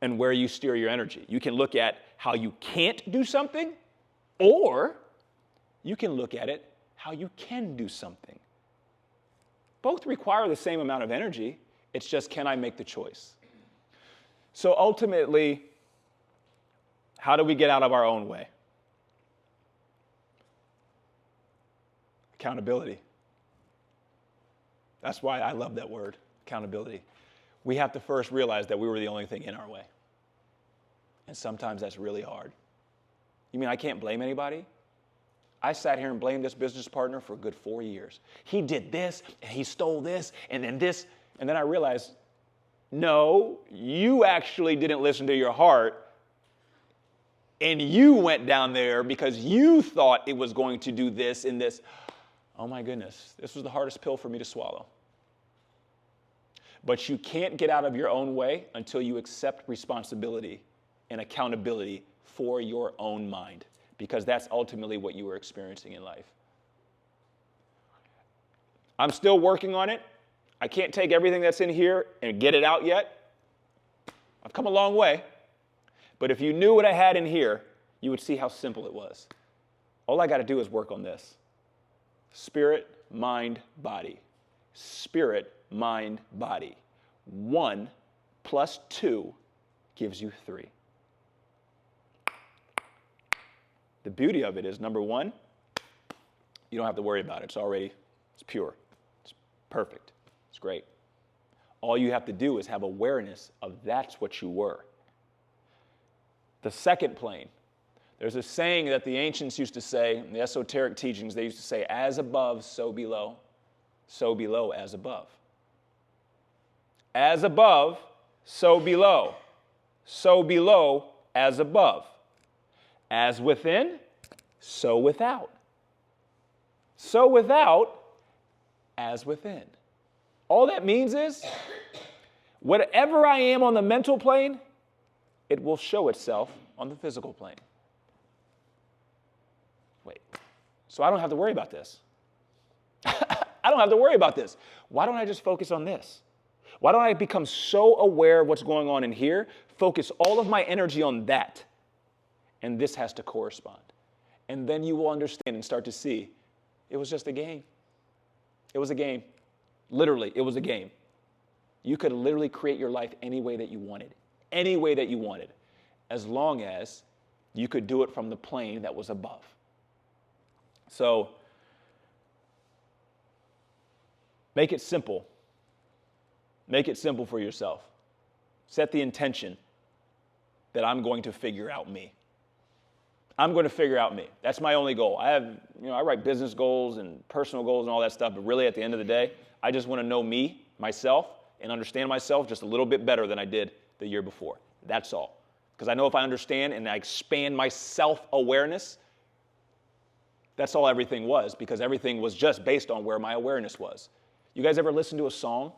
in where you steer your energy. You can look at how you can't do something, or you can look at it how you can do something. Both require the same amount of energy. It's just, can I make the choice? So ultimately, how do we get out of our own way? Accountability. That's why I love that word, accountability. We have to first realize that we were the only thing in our way. And sometimes that's really hard. You mean I can't blame anybody? I sat here and blamed this business partner for a good 4 years. He did this, and he stole this, and then this. And then I realized, no, you actually didn't listen to your heart, and you went down there because you thought it was going to do this and this. Oh my goodness, this was the hardest pill for me to swallow. But you can't get out of your own way until you accept responsibility and accountability for your own mind, because that's ultimately what you were experiencing in life. I'm still working on it. I can't take everything that's in here and get it out yet. I've come a long way. But if you knew what I had in here, you would see how simple it was. All I got to do is work on this. Spirit, mind, body. Spirit, mind, body. 1 plus 2 gives you 3. The beauty of it is, number 1, you don't have to worry about it. It's pure. It's perfect. It's great. All you have to do is have awareness of that's what you were. The second plane, there's a saying that the ancients used to say, in the esoteric teachings, they used to say, as above, so below as above. As above, so below as above. As within, so without. So without, as within. All that means is, whatever I am on the mental plane, it will show itself on the physical plane. Wait, so I don't have to worry about this. I don't have to worry about this. Why don't I just focus on this? Why don't I become so aware of what's going on in here, focus all of my energy on that, and this has to correspond. And then you will understand and start to see, it was just a game. It was a game. Literally, it was a game. You could literally create your life any way that you wanted. Any way that you wanted. As long as you could do it from the plane that was above. So, make it simple. Make it simple for yourself. Set the intention that I'm going to figure out me. I'm going to figure out me. That's my only goal. I write business goals and personal goals and all that stuff, but really at the end of the day, I just want to know me, myself, and understand myself just a little bit better than I did the year before. That's all. Because I know if I understand and I expand my self-awareness, that's all everything was, because everything was just based on where my awareness was. You guys ever listen to a song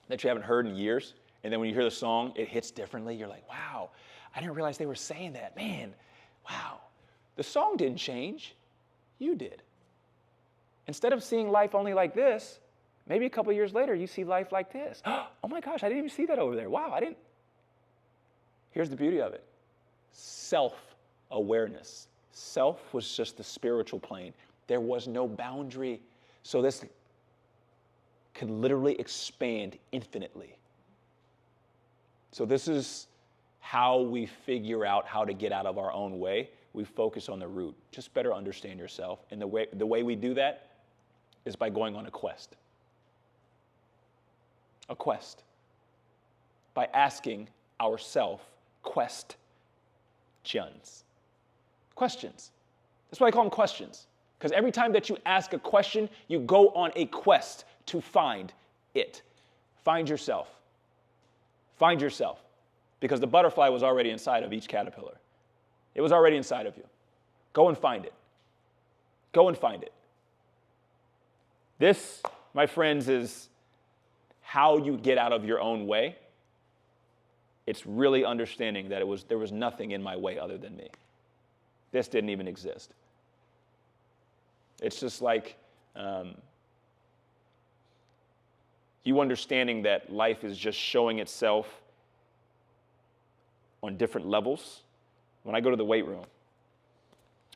that you haven't heard in years, and then when you hear the song, it hits differently? You're like, wow, I didn't realize they were saying that. Man, wow. The song didn't change. You did. Instead of seeing life only like this, maybe a couple years later, you see life like this. Oh my gosh, I didn't even see that over there. Wow, I didn't. Here's the beauty of it. Self-awareness. Self was just the spiritual plane. There was no boundary. So this could literally expand infinitely. So this is how we figure out how to get out of our own way. We focus on the root. Just better understand yourself. And the way we do that is by going on a quest. A quest. By asking ourselves questions. Questions. That's why I call them questions. Because every time that you ask a question, you go on a quest to find it. Find yourself. Find yourself. Because the butterfly was already inside of each caterpillar. It was already inside of you. Go and find it. Go and find it. This, my friends, is how you get out of your own way. It's really understanding that there was nothing in my way other than me. This didn't even exist. It's just like you understanding that life is just showing itself on different levels. When I go to the weight room,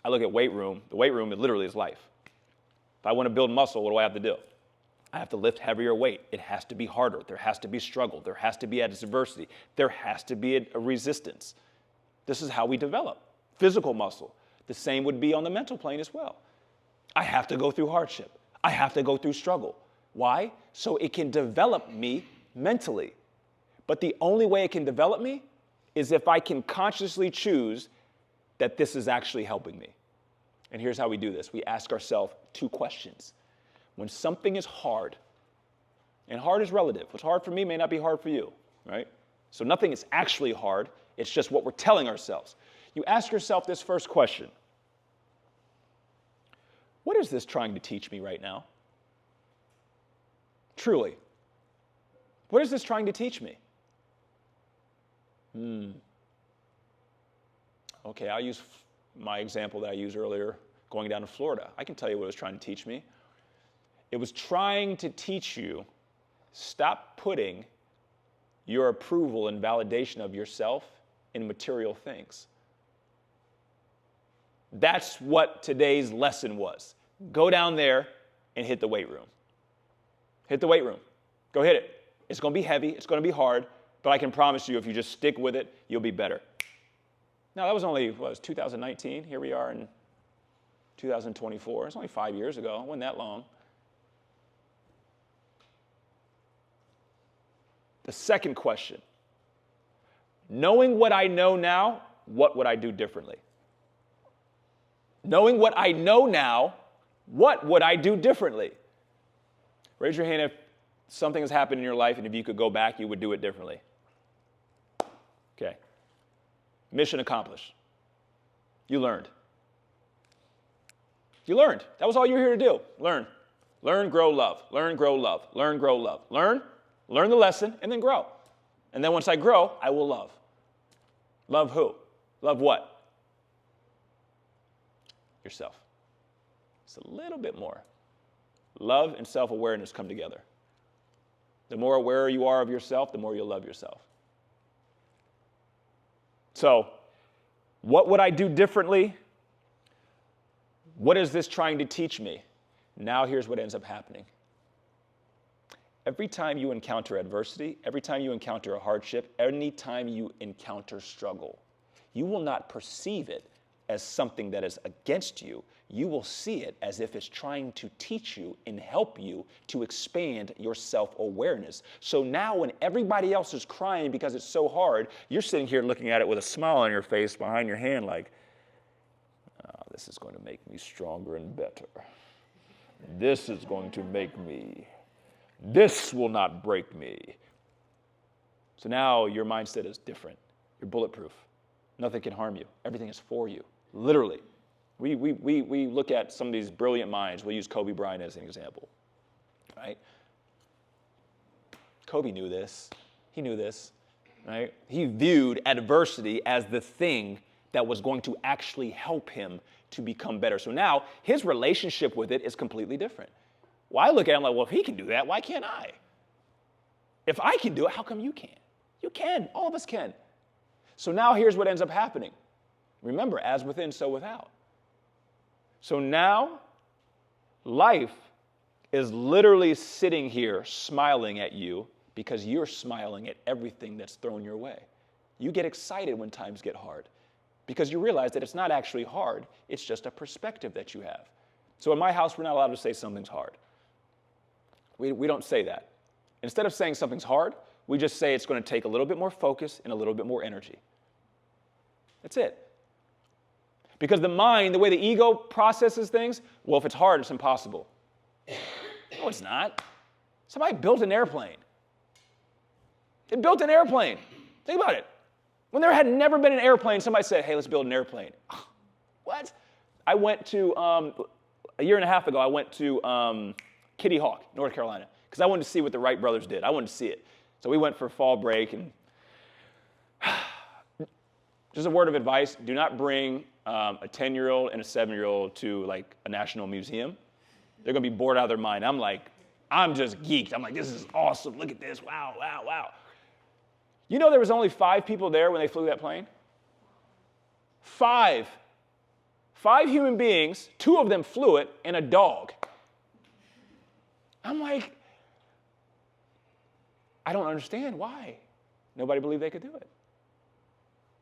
I look at weight room. The weight room, it literally is life. If I want to build muscle, what do I have to do? I have to lift heavier weight. It has to be harder. There has to be struggle. There has to be adversity. There has to be a resistance. This is how we develop physical muscle. The same would be on the mental plane as well. I have to go through hardship. I have to go through struggle. Why? So it can develop me mentally. But the only way it can develop me is if I can consciously choose that this is actually helping me. And here's how we do this. We ask ourselves 2 questions. When something is hard, and hard is relative. What's hard for me may not be hard for you, right? So nothing is actually hard. It's just what we're telling ourselves. You ask yourself this first question. What is this trying to teach me right now? Truly. What is this trying to teach me? Okay, I'll use my example that I used earlier, going down to Florida. I can tell you what it was trying to teach me. It was trying to teach you, stop putting your approval and validation of yourself in material things. That's what today's lesson was. Go down there and hit the weight room. Hit the weight room. Go hit it. It's going to be heavy. It's going to be hard. But I can promise you, if you just stick with it, you'll be better. Now, that was only, 2019? Here we are in 2024. It's only 5 years ago. It wasn't that long. The second question. Knowing what I know now, what would I do differently? Knowing what I know now, what would I do differently? Raise your hand if something has happened in your life and if you could go back, you would do it differently. Okay. Mission accomplished. You learned. You learned. That was all you were here to do. Learn. Learn, grow, love. Learn, grow, love. Learn, grow, love. Learn the lesson, and then grow. And then once I grow, I will love. Love who? Love what? Yourself. It's a little bit more. Love and self-awareness come together. The more aware you are of yourself, the more you'll love yourself. So, what would I do differently? What is this trying to teach me? Now here's what ends up happening. Every time you encounter adversity, every time you encounter a hardship, any time you encounter struggle, you will not perceive it as something that is against you. You will see it as if it's trying to teach you and help you to expand your self-awareness. So now when everybody else is crying because it's so hard, you're sitting here looking at it with a smile on your face behind your hand like, oh, this is going to make me stronger and better. This is going to make me. This will not break me. So now your mindset is different. You're bulletproof. Nothing can harm you. Everything is for you. Literally. We look at some of these brilliant minds. We'll use Kobe Bryant as an example. Right? Kobe knew this. He knew this. Right? He viewed adversity as the thing that was going to actually help him to become better. So now his relationship with it is completely different. Well, I look at him like, well, if he can do that, why can't I? If I can do it, how come you can't? You can. All of us can. So now here's what ends up happening. Remember, as within, so without. So now life is literally sitting here smiling at you because you're smiling at everything that's thrown your way. You get excited when times get hard because you realize that it's not actually hard. It's just a perspective that you have. So in my house, we're not allowed to say something's hard. We don't say that. Instead of saying something's hard, we just say it's going to take a little bit more focus and a little bit more energy. That's it. Because the mind, the way the ego processes things, well, if it's hard, it's impossible. No, it's not. Somebody built an airplane. They built an airplane. Think about it. When there had never been an airplane, somebody said, hey, let's build an airplane. What? I went to, a year and a half ago, I went to Kitty Hawk, North Carolina, because I wanted to see what the Wright brothers did. I wanted to see it. So we went for fall break, and just a word of advice, do not bring a 10-year-old and a 7-year-old to like a national museum. They're going to be bored out of their mind. I'm just geeked. I'm like, this is awesome. Look at this. Wow, wow, wow. You know there was only 5 people there when they flew that plane? 5. 5 human beings, 2 of them flew it, and a dog. I'm like, I don't understand why. Nobody believed they could do it.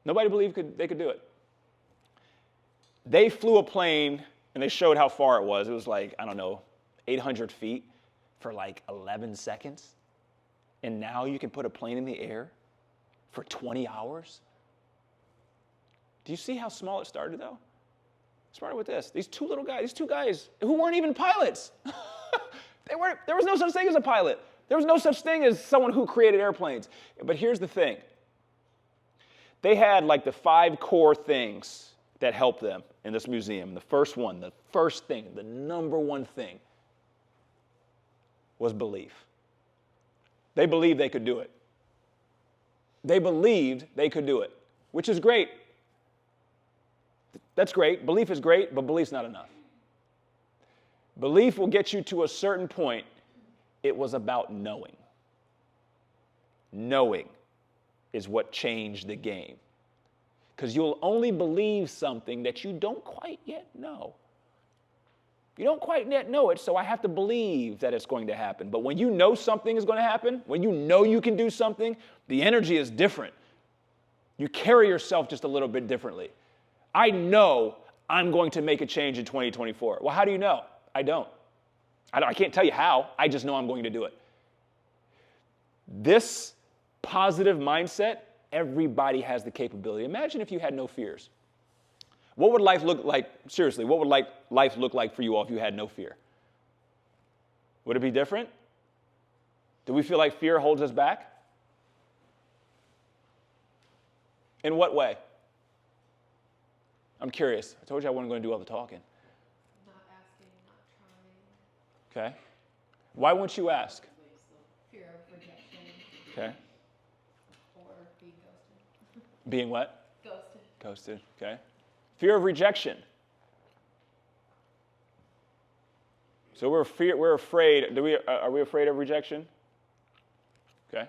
Nobody believed they could do it. They flew a plane, and they showed how far it was. It was like, I don't know, 800 feet for like 11 seconds. And now you can put a plane in the air for 20 hours? Do you see how small it started, though? It started with this. These two guys who weren't even pilots. There was no such thing as a pilot. There was no such thing as someone who created airplanes. But here's the thing. They had like the 5 core things that helped them in this museum. The first thing, the number one thing was belief. They believed they could do it. They believed they could do it, which is great. That's great. Belief is great, but belief's not enough. Belief will get you to a certain point. It was about knowing. Knowing is what changed the game. Because you'll only believe something that you don't quite yet know. You don't quite yet know it, so I have to believe that it's going to happen. But when you know something is going to happen, when you know you can do something, the energy is different. You carry yourself just a little bit differently. I know I'm going to make a change in 2024. Well, how do you know? I don't. I can't tell you how. I just know I'm going to do it. This positive mindset, everybody has the capability. Imagine if you had no fears. What would life look like, seriously, what would life look like for you all if you had no fear? Would it be different? Do we feel like fear holds us back? In what way? I'm curious. I told you I wasn't going to do all the talking. Not asking, not trying. Okay. Why won't you ask? Fear of rejection. Okay. Or being ghosted. Being what? Ghosted. Ghosted. Okay. Fear of rejection. So we're afraid. Are we afraid of rejection? Okay.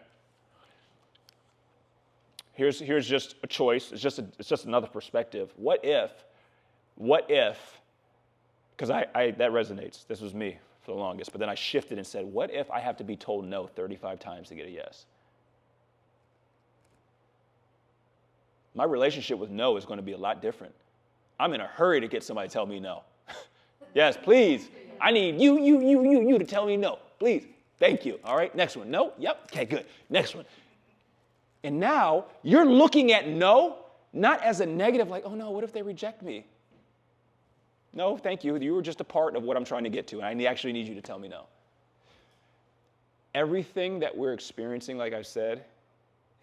Here's just a choice. It's just another perspective. What if, because that resonates. This was me for the longest, but then I shifted and said, what if I have to be told no 35 times to get a yes? My relationship with no is going to be a lot different. I'm in a hurry to get somebody to tell me no. Yes, please. I need you to tell me no. Please. Thank you. All right, next one. No? Yep. Okay, good. Next one. And now you're looking at no, not as a negative, like, oh no, what if they reject me? No, thank you. You were just a part of what I'm trying to get to, and I actually need you to tell me no. Everything that we're experiencing, like I said,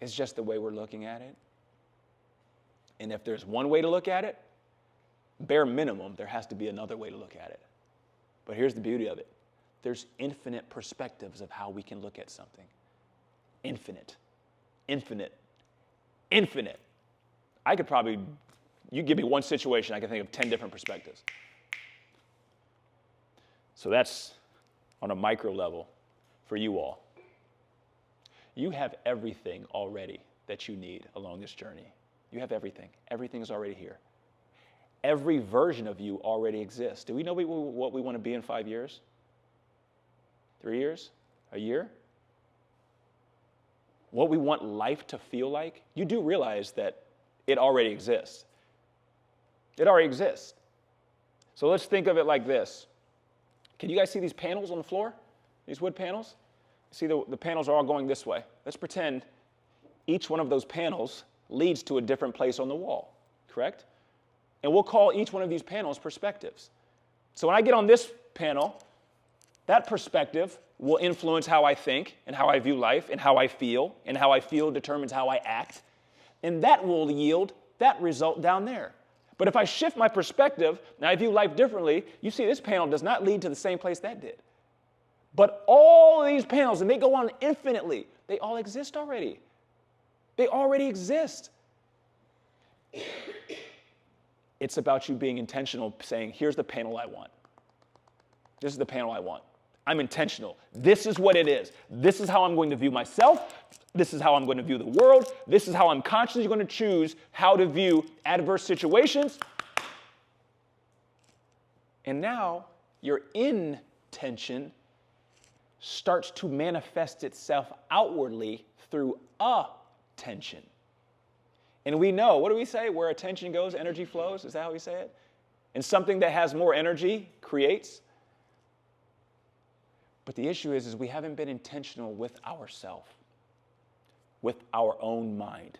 is just the way we're looking at it. And if there's one way to look at it, bare minimum, there has to be another way to look at it. But here's the beauty of it. There's infinite perspectives of how we can look at something. Infinite. Infinite. Infinite. I could probably, you give me one situation, I can think of 10 different perspectives. So that's on a micro level for you all. You have everything already that you need along this journey. You have everything. Everything is already here. Every version of you already exists. Do we know what we want to be in 5 years? 3 years? A year? What we want life to feel like, you do realize that it already exists. It already exists. So let's think of it like this. Can you guys see these panels on the floor? These wood panels? See, the panels are all going this way. Let's pretend each one of those panels leads to a different place on the wall, correct? And we'll call each one of these panels perspectives. So when I get on this panel, that perspective will influence how I think and how I view life and how I feel, and how I feel determines how I act. And that will yield that result down there. But if I shift my perspective and I view life differently, you see this panel does not lead to the same place that did. But all of these panels, and they go on infinitely, they all exist already. They already exist. It's about you being intentional, saying, here's the panel I want. This is the panel I want. I'm intentional. This is what it is. This is how I'm going to view myself. This is how I'm going to view the world. This is how I'm consciously going to choose how to view adverse situations. And now your intention starts to manifest itself outwardly through attention. And we know, what do we say? Where attention goes, energy flows. Is that how we say it? And something that has more energy creates. But the issue is we haven't been intentional with ourselves, with our own mind.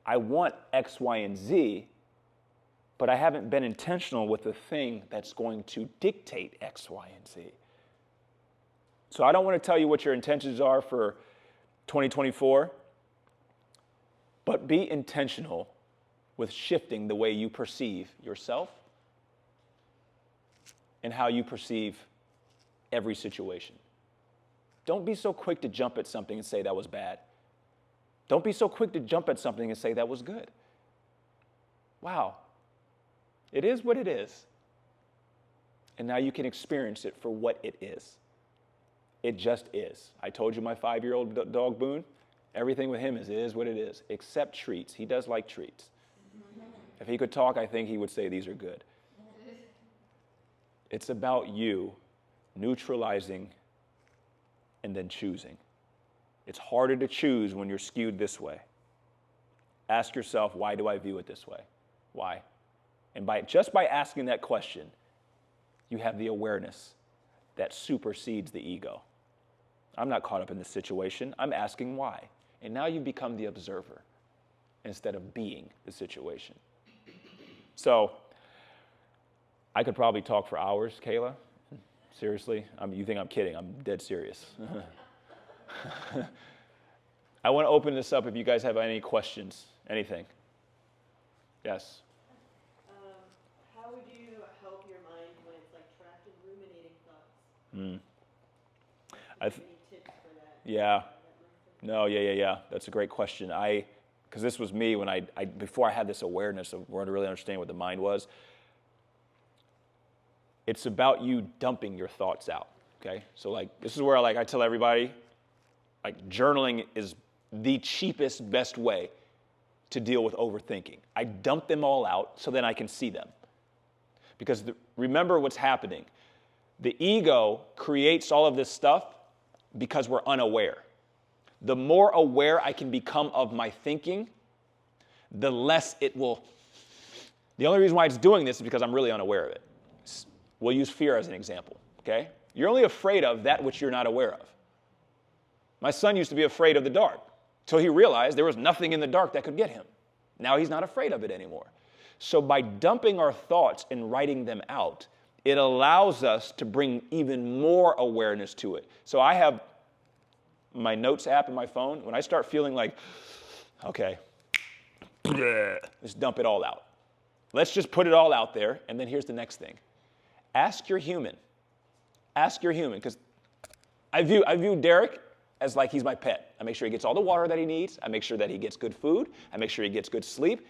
I want X, Y, and Z, but I haven't been intentional with the thing that's going to dictate X, Y, and Z. So I don't want to tell you what your intentions are for 2024, but be intentional with shifting the way you perceive yourself and how you perceive every situation. Don't be so quick to jump at something and say that was bad. Don't be so quick to jump at something and say that was good. Wow. It is what it is. And now you can experience it for what it is. It just is. I told you my 5-year-old dog Boone, everything with him is what it is, except treats. He does like treats. If he could talk, I think he would say these are good. It's about you neutralizing and then choosing. It's harder to choose when you're skewed this way. Ask yourself, why do I view it this way? Why? And just by asking that question, you have the awareness that supersedes the ego. I'm not caught up in this situation. I'm asking why. And now you become the observer instead of being the situation. So I could probably talk for hours, Kayla. Seriously? You think I'm kidding. I'm dead serious. I want to open this up if you guys have any questions, anything. Yes? How would you help your mind when it's like trapped in ruminating thoughts? Any tips for that? Yeah. No, yeah. That's a great question. Because this was me when before I had this awareness of really understanding what the mind was. It's about you dumping your thoughts out, okay? So this is where I tell everybody, journaling is the cheapest, best way to deal with overthinking. I dump them all out so then I can see them. Because remember what's happening. The ego creates all of this stuff because we're unaware. The more aware I can become of my thinking, the less it will. The only reason why it's doing this is because I'm really unaware of it. We'll use fear as an example, okay? You're only afraid of that which you're not aware of. My son used to be afraid of the dark until he realized there was nothing in the dark that could get him. Now he's not afraid of it anymore. So by dumping our thoughts and writing them out, it allows us to bring even more awareness to it. So I have my notes app in my phone. When I start feeling okay, just dump it all out. Let's just put it all out there, and then here's the next thing. Ask your human. Ask your human, because I view Derek as he's my pet. I make sure he gets all the water that he needs. I make sure that he gets good food. I make sure he gets good sleep.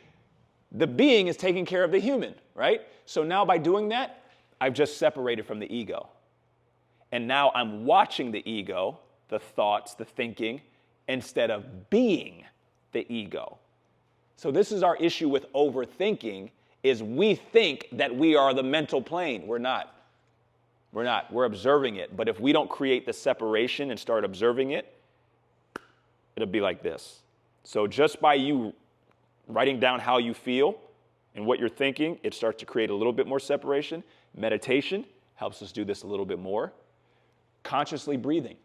The being is taking care of the human, right? So now by doing that, I've just separated from the ego. And now I'm watching the ego, the thoughts, the thinking, instead of being the ego. So this is our issue with overthinking, is we think that we are the mental plane. We're not. We're not. We're observing it. But if we don't create the separation and start observing it, it'll be like this. So just by you writing down how you feel and what you're thinking, it starts to create a little bit more separation. Meditation helps us do this a little bit more. Consciously breathing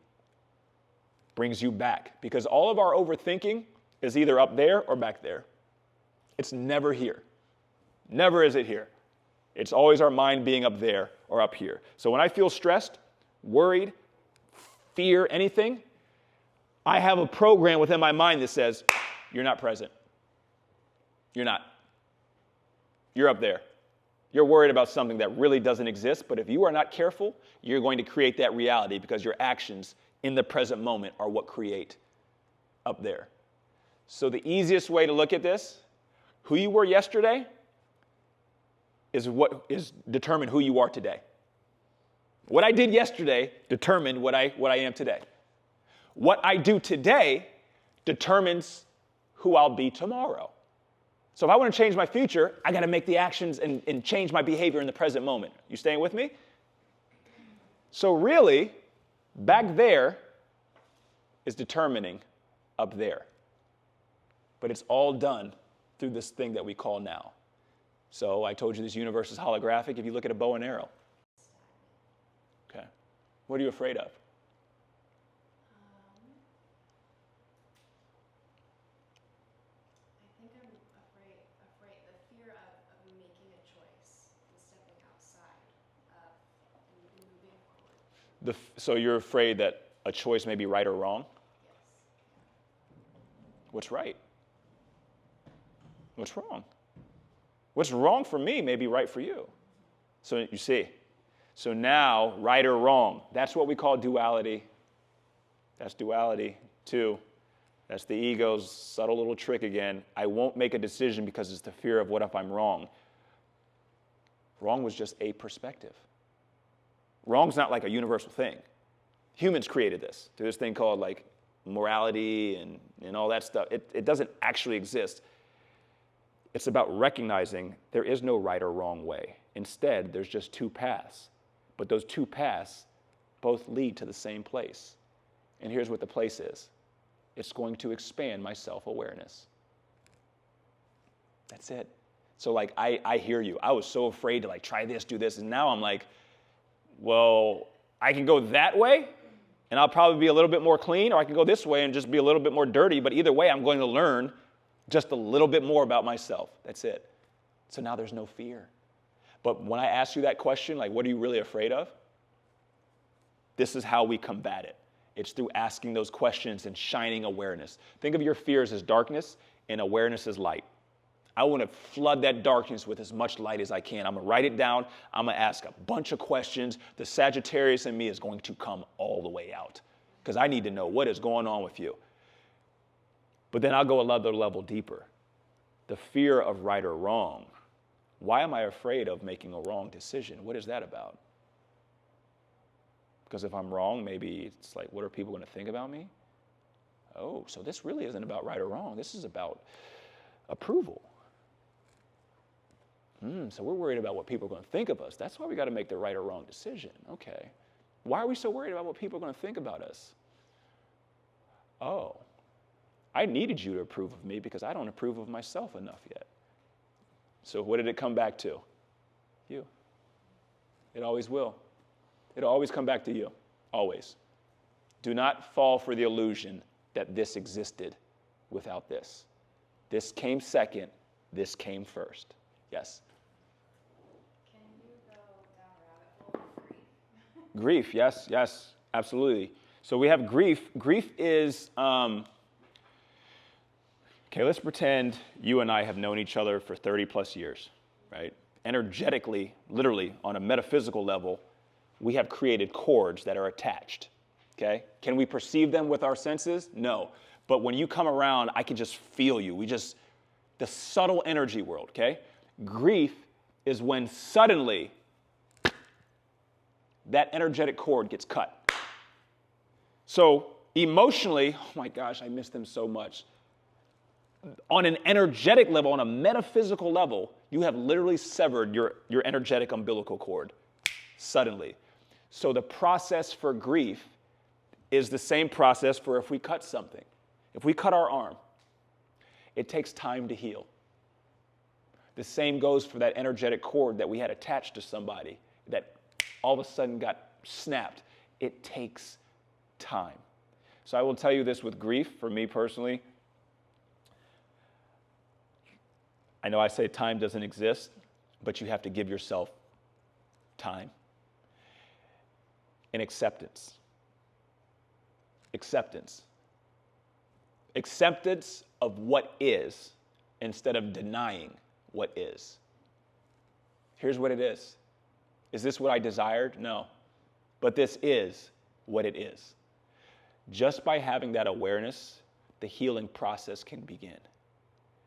brings you back, because all of our overthinking is either up there or back there. It's never here. Never is it here. It's always our mind being up there or up here. So when I feel stressed, worried, fear, anything, I have a program within my mind that says, you're not present. You're not. You're up there. You're worried about something that really doesn't exist, but if you are not careful, you're going to create that reality, because your actions in the present moment are what create up there. So the easiest way to look at this, who you were yesterday is what is determined who you are today. What I did yesterday determined what I am today. What I do today determines who I'll be tomorrow. So if I want to change my future, I got to make the actions and change my behavior in the present moment. You staying with me? So really, back there is determining up there. But it's all done through this thing that we call now. So I told you this universe is holographic. If you look at a bow and arrow. Okay. What are you afraid of? I think I'm afraid the fear of making a choice and stepping outside and moving forward. So you're afraid that a choice may be right or wrong? Yes. What's right? What's wrong? What's wrong for me may be right for you. So you see. So now, right or wrong, that's what we call duality. That's duality. 2, that's the ego's subtle little trick again. I won't make a decision because it's the fear of what if I'm wrong. Wrong was just a perspective. Wrong's not like a universal thing. Humans created this through this thing called like morality and all that stuff. It doesn't actually exist. It's about recognizing there is no right or wrong way. Instead, there's just 2 paths. But those 2 paths both lead to the same place. And here's what the place is. It's going to expand my self-awareness. That's it. So like, I hear you. I was so afraid to like try this, do this. And now I'm like, well, I can go that way and I'll probably be a little bit more clean, or I can go this way and just be a little bit more dirty. But either way, I'm going to learn just a little bit more about myself. That's it. So now there's no fear. But when I ask you that question, like, what are you really afraid of? This is how we combat it. It's through asking those questions and shining awareness. Think of your fears as darkness and awareness as light. I want to flood that darkness with as much light as I can. I'm going to write it down. I'm going to ask a bunch of questions. The Sagittarius in me is going to come all the way out because I need to know what is going on with you. But then I'll go another level deeper. The fear of right or wrong. Why am I afraid of making a wrong decision? What is that about? Because if I'm wrong, maybe it's like, what are people going to think about me? Oh, so this really isn't about right or wrong. This is about approval. So we're worried about what people are going to think of us. That's why we got to make the right or wrong decision. Okay. Why are we so worried about what people are going to think about us? Oh, I needed you to approve of me because I don't approve of myself enough yet. So what did it come back to? You. It always will. It'll always come back to you. Always. Do not fall for the illusion that this existed without this. This came second. This came first. Yes? Can you go down a rabbit hole of grief? Grief, yes, absolutely. So we have grief. Grief is, okay, let's pretend you and I have known each other for 30 plus years, right? Energetically, literally, on a metaphysical level, we have created cords that are attached, okay? Can we perceive them with our senses? No. But when you come around, I can just feel you. The subtle energy world, okay? Grief is when suddenly that energetic cord gets cut. So emotionally, oh my gosh, I miss them so much. On an energetic level, on a metaphysical level, you have literally severed your energetic umbilical cord suddenly. So the process for grief is the same process for if we cut something. If we cut our arm, it takes time to heal. The same goes for that energetic cord that we had attached to somebody that all of a sudden got snapped. It takes time. So I will tell you this with grief, for me personally. I know I say time doesn't exist, but you have to give yourself time. And acceptance. Acceptance. Acceptance of what is instead of denying what is. Here's what it is. Is this what I desired? No. But this is what it is. Just by having that awareness, the healing process can begin.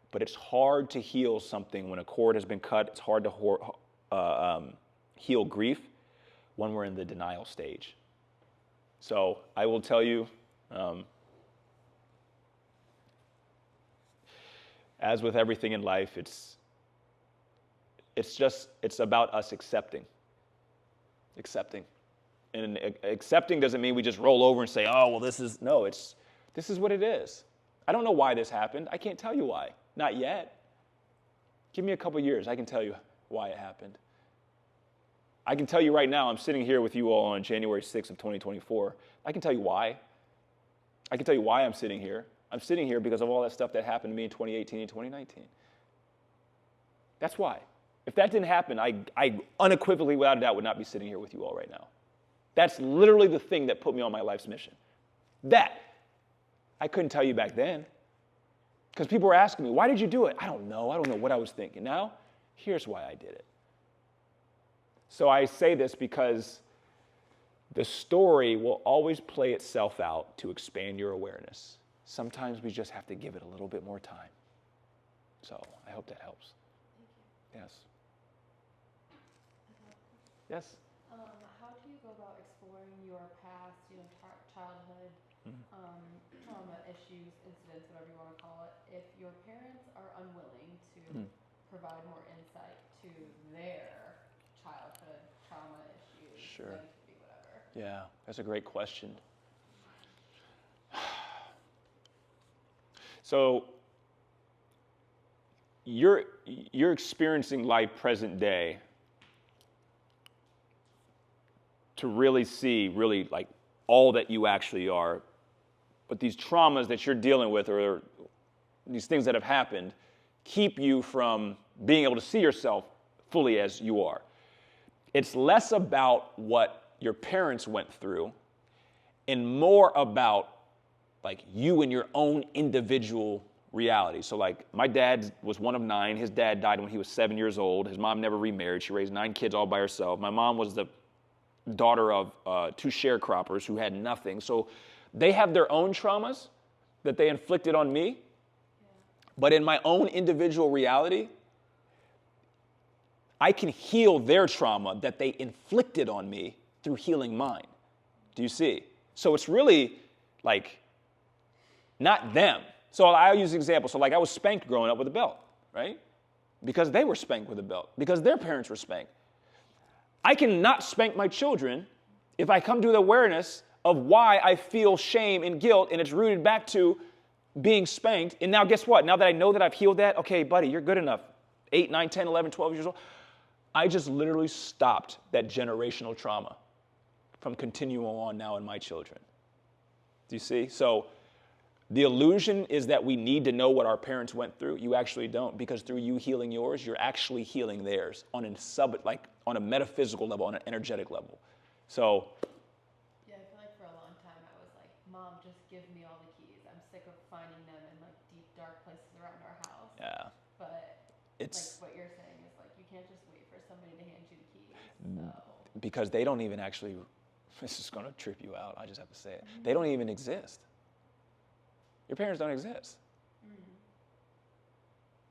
But it's hard to heal something when a cord has been cut. It's hard to heal grief when we're in the denial stage. So I will tell you, as with everything in life, it's about us accepting. Accepting. And accepting doesn't mean we just roll over and say, oh, well, this is what it is. I don't know why this happened. I can't tell you why. Not yet. Give me a couple years. I can tell you why it happened. I can tell you right now, I'm sitting here with you all on January 6th of 2024. I can tell you why. I can tell you why I'm sitting here. I'm sitting here because of all that stuff that happened to me in 2018 and 2019. That's why. If that didn't happen, I unequivocally, without a doubt, would not be sitting here with you all right now. That's literally the thing that put me on my life's mission. That. I couldn't tell you back then. Because people were asking me, why did you do it? I don't know what I was thinking. Now, here's why I did it. So I say this because the story will always play itself out to expand your awareness. Sometimes we just have to give it a little bit more time. So I hope that helps. Yes. Yes? How do you go about exploring your past, childhood, trauma issues, incidents, whatever you want to call it, if your parents are unwilling to provide more insight to their childhood trauma issues? Sure. Then it could be whatever. Yeah, that's a great question. So you're experiencing life present day to really see like all that you actually are. But these traumas that you're dealing with, or these things that have happened, keep you from being able to see yourself fully as you are. It's less about what your parents went through and more about like you and your own individual reality. So like my dad was one of 9. His dad died when he was 7 years old. His mom never remarried. She raised 9 kids all by herself. My mom was the daughter of 2 sharecroppers who had nothing. So they have their own traumas that they inflicted on me. But in my own individual reality, I can heal their trauma that they inflicted on me through healing mine. Do you see? So it's really like not them. So I'll use an example. So like I was spanked growing up with a belt, right? Because they were spanked with a belt. Because their parents were spanked. I can not spank my children if I come to the awareness of why I feel shame and guilt, and it's rooted back to being spanked. And now guess what? Now that I know that I've healed that, okay, buddy, you're good enough. 8, 9, 10, 11, 12 years old. I just literally stopped that generational trauma from continuing on now in my children. Do you see? So the illusion is that we need to know what our parents went through. You actually don't, because through you healing yours, you're actually healing theirs on a metaphysical level, on an energetic level. So Yeah, I feel like for a long time I was like, Mom, just give me all the keys. I'm sick of finding them in like deep, dark places around our house. yeah, But it's like what you're saying is like you can't just wait for somebody to hand you the keys. So because they don't even actually, this is going to trip you out, I just have to say it. They don't even exist. Your parents don't exist.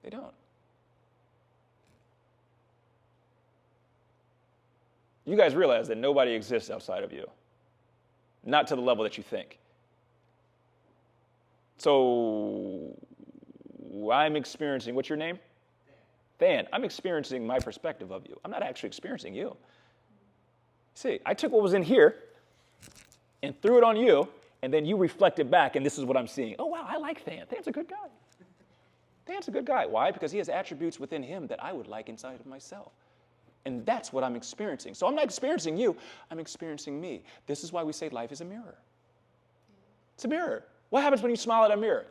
They don't. You guys realize that nobody exists outside of you. Not to the level that you think. So I'm experiencing, what's your name? Than. I'm experiencing my perspective of you. I'm not actually experiencing you. See, I took what was in here and threw it on you, and then you reflected back, and this is what I'm seeing. Oh, wow, I like Than. Than's a good guy. Than's a good guy. Why? Because he has attributes within him that I would like inside of myself. And that's what I'm experiencing. So I'm not experiencing you, I'm experiencing me. This is why we say life is a mirror. It's a mirror. What happens when you smile at a mirror?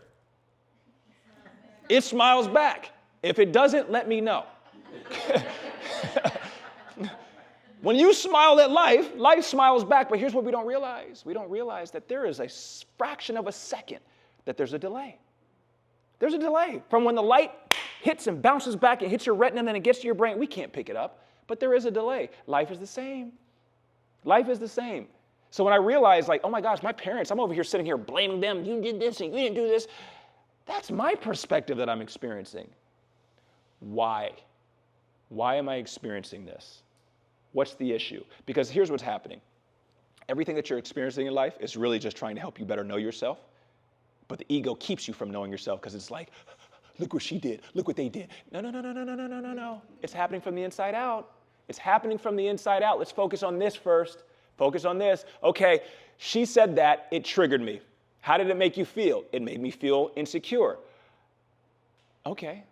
It smiles back. If it doesn't, let me know. When you smile at life, life smiles back. But here's what we don't realize. We don't realize that there is a fraction of a second that there's a delay. There's a delay from when the light hits and bounces back, it hits your retina, and then it gets to your brain. We can't pick it up, but there is a delay. Life is the same. Life is the same. So when I realized, like, oh my gosh, my parents, I'm over here sitting here blaming them. You did this and you didn't do this. That's my perspective that I'm experiencing. Why? Why am I experiencing this? What's the issue? Because here's what's happening. Everything that you're experiencing in life is really just trying to help you better know yourself. But the ego keeps you from knowing yourself because it's like, look what she did. Look what they did. No. It's happening from the inside out. It's happening from the inside out. Let's focus on this first. Focus on this. Okay, she said that. It triggered me. How did it make you feel? It made me feel insecure. Okay.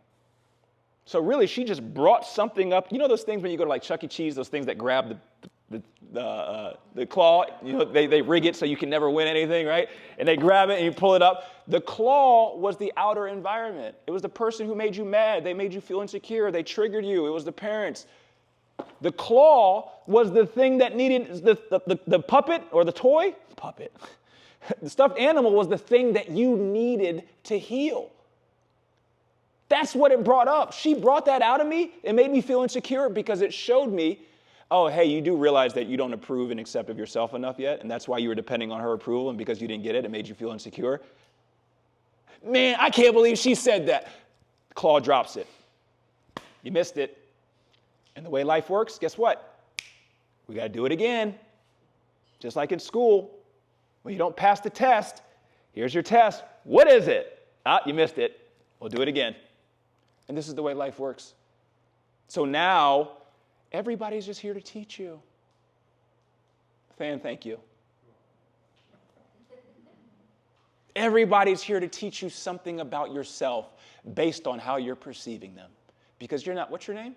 So really, she just brought something up. You know those things when you go to like Chuck E. Cheese, those things that grab the claw, you know, they rig it so you can never win anything, right? And they grab it and you pull it up. The claw was the outer environment. It was the person who made you mad. They made you feel insecure. They triggered you. It was the parents. The claw was the thing that needed, the puppet or the toy, puppet. The stuffed animal was the thing that you needed to heal. That's what it brought up. She brought that out of me. It made me feel insecure because it showed me, oh, hey, you do realize that you don't approve and accept of yourself enough yet, and that's why you were depending on her approval, and because you didn't get it, it made you feel insecure. Man, I can't believe she said that. Claw drops it. You missed it. And the way life works, guess what? We got to do it again. Just like in school, when you don't pass the test, here's your test. What is it? Ah, you missed it. We'll do it again. And this is the way life works. So now, everybody's just here to teach you. Than, thank you. Everybody's here to teach you something about yourself based on how you're perceiving them. Because you're not, what's your name?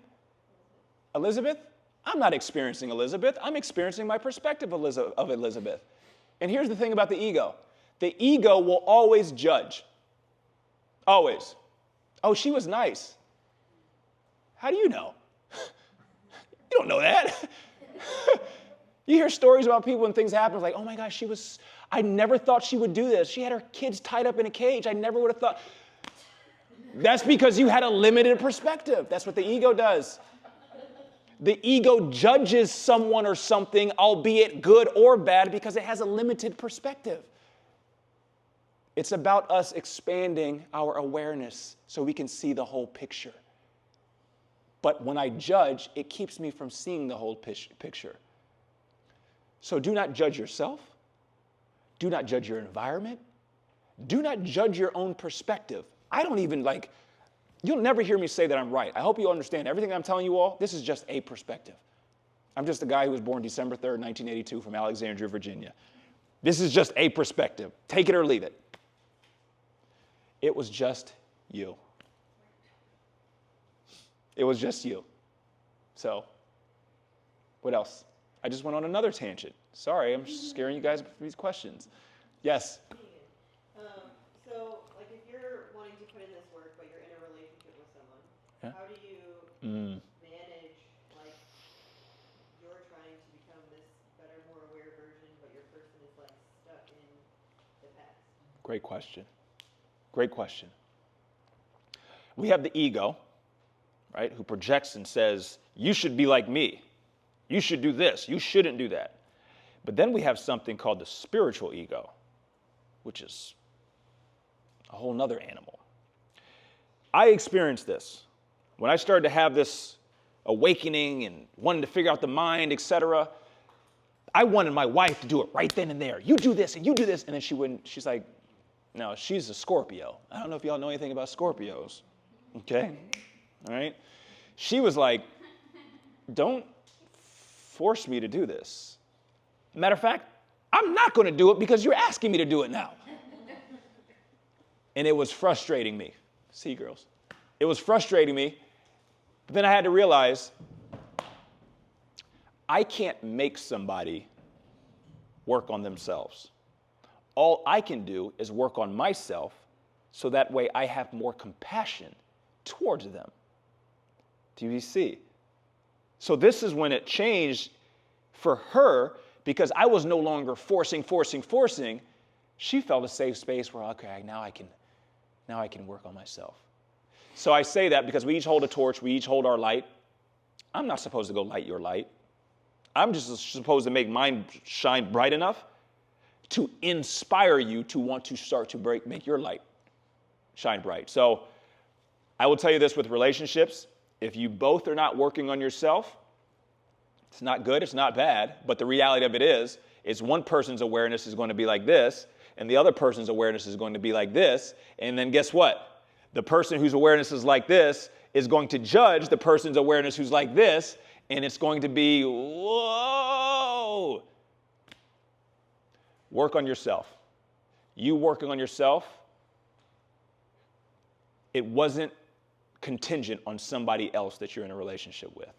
Elizabeth? I'm not experiencing Elizabeth. I'm experiencing my perspective of Elizabeth. And here's the thing about the ego. The ego will always judge. Always. Oh, she was nice. How do you know? You don't know that. You hear stories about people and things happen. It's like, oh my gosh, I never thought she would do this. She had her kids tied up in a cage. I never would have thought. That's because you had a limited perspective. That's what the ego does. The ego judges someone or something, albeit good or bad, because it has a limited perspective. It's about us expanding our awareness so we can see the whole picture. But when I judge, it keeps me from seeing the whole picture. So do not judge yourself. Do not judge your environment. Do not judge your own perspective. I don't even you'll never hear me say that I'm right. I hope you understand everything I'm telling you all. This is just a perspective. I'm just a guy who was born December 3rd, 1982 from Alexandria, Virginia. This is just a perspective. Take it or leave it. It was just you. It was just you. So, what else? I just went on another tangent. Sorry, I'm scaring you guys with these questions. Yes? So, like, if you're wanting to put in this work, but you're in a relationship with someone, Yeah. how do you manage, like, you're trying to become this better, more aware version, but your person is, like, stuck in the past? Great question. Great question. We have the ego, right, who projects and says, you should be like me. You should do this. You shouldn't do that. But then we have something called the spiritual ego, which is a whole nother animal. I experienced this. When I started to have this awakening and wanted to figure out the mind, etc., I wanted my wife to do it right then and there. You do this and you do this. And then she wouldn't. She's like, no, she's a Scorpio. I don't know if y'all know anything about Scorpios. Okay? All right? She was like, don't force me to do this. Matter of fact, I'm not going to do it because you're asking me to do it now. And it was frustrating me. See, girls. It was frustrating me. But then I had to realize I can't make somebody work on themselves. All I can do is work on myself so that way I have more compassion towards them. Do you see? So this is when it changed for her because I was no longer forcing. She felt a safe space where, okay, now I can work on myself. So I say that because we each hold a torch, we each hold our light. I'm not supposed to go light your light. I'm just supposed to make mine shine bright enough to inspire you to want to start to make your light shine bright. So I will tell you this with relationships. If you both are not working on yourself, it's not good, it's not bad, but the reality of it is one person's awareness is going to be like this, and the other person's awareness is going to be like this, and then guess what? The person whose awareness is like this is going to judge the person's awareness who's like this, and it's going to be, whoa. Work on yourself. You working on yourself, it wasn't contingent on somebody else that you're in a relationship with.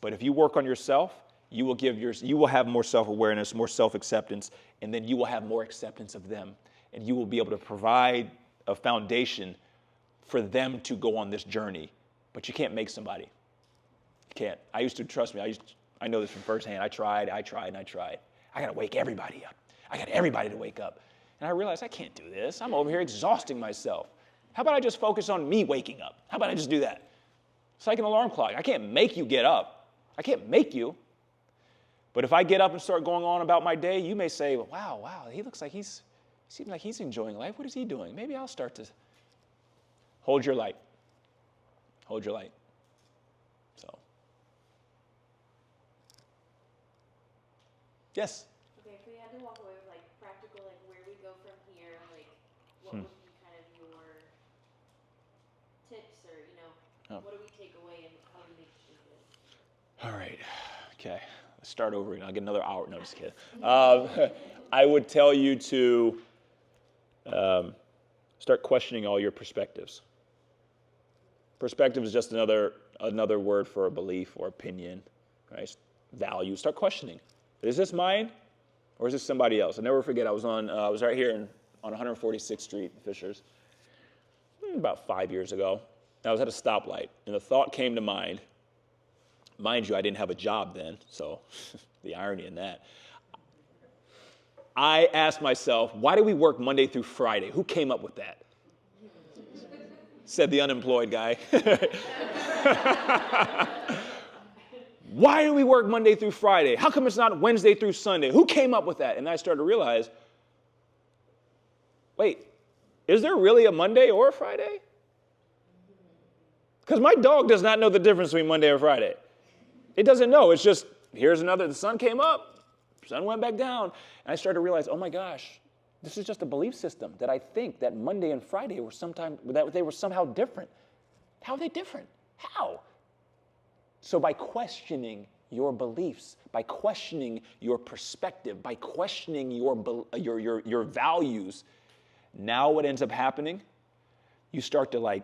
But if you work on yourself, you will have more self-awareness, more self-acceptance, and then you will have more acceptance of them. And you will be able to provide a foundation for them to go on this journey. But you can't make somebody. You can't. Trust me, I know this from firsthand. I tried. I got to wake everybody up. I got everybody to wake up. And I realized I can't do this. I'm over here exhausting myself. How about I just focus on me waking up? How about I just do that? It's like an alarm clock. I can't make you get up. I can't make you. But if I get up and start going on about my day, you may say, wow, he seems like he's enjoying life. What is he doing? Maybe I'll start to hold your light. Hold your light. So. Yes? Okay, if we had to walk away with like practical, like where we go from here, like what would be kind of your tips or, what do we take away and how do we make changes? All right. Okay. Let's start over again. I'll get another hour. No, just kidding. I would tell you to start questioning all your perspectives. Perspective is just another word for a belief or opinion, right? Value. Start questioning. Is this mine or is this somebody else? I'll never forget, I was right here on 146th Street in Fishers about 5 years ago. I was at a stoplight, and the thought came to mind. Mind you, I didn't have a job then, so the irony in that. I asked myself, why do we work Monday through Friday? Who came up with that? Said the unemployed guy. Why do we work Monday through Friday? How come it's not Wednesday through Sunday? Who came up with that? And I started to realize, wait, is there really a Monday or a Friday? Because my dog does not know the difference between Monday or Friday. It doesn't know. It's just, the sun came up, sun went back down. And I started to realize, oh my gosh, this is just a belief system that I think that Monday and Friday that they were somehow different. How are they different? How? So by questioning your beliefs, by questioning your perspective, by questioning your values, now what ends up happening, you start to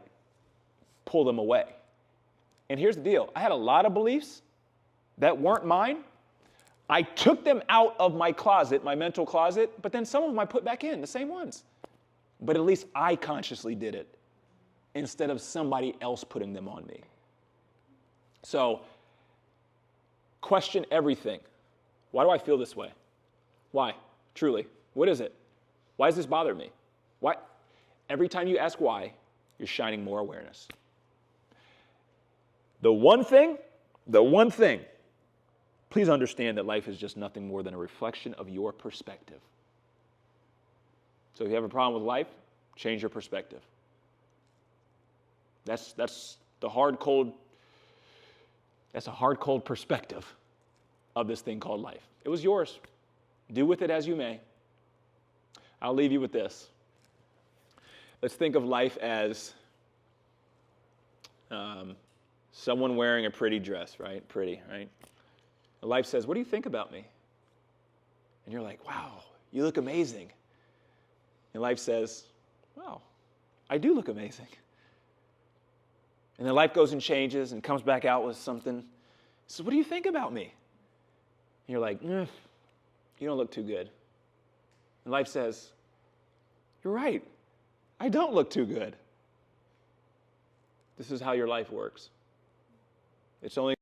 pull them away. And here's the deal. I had a lot of beliefs that weren't mine. I took them out of my closet, my mental closet, but then some of them I put back in, the same ones. But at least I consciously did it instead of somebody else putting them on me. So, question everything. Why do I feel this way? Why? Truly. What is it? Why does this bother me? Why? Every time you ask why, you're shining more awareness. The one thing, please understand that life is just nothing more than a reflection of your perspective. So if you have a problem with life, change your perspective. That's a hard, cold perspective of this thing called life. It was yours. Do with it as you may. I'll leave you with this. Let's think of life as someone wearing a pretty dress, right? Pretty, right? And life says, what do you think about me? And you're like, wow, you look amazing. And life says, wow, I do look amazing. And then life goes and changes and comes back out with something. Says, what do you think about me? And you're like, you don't look too good. And life says, you're right, I don't look too good. This is how your life works. It's only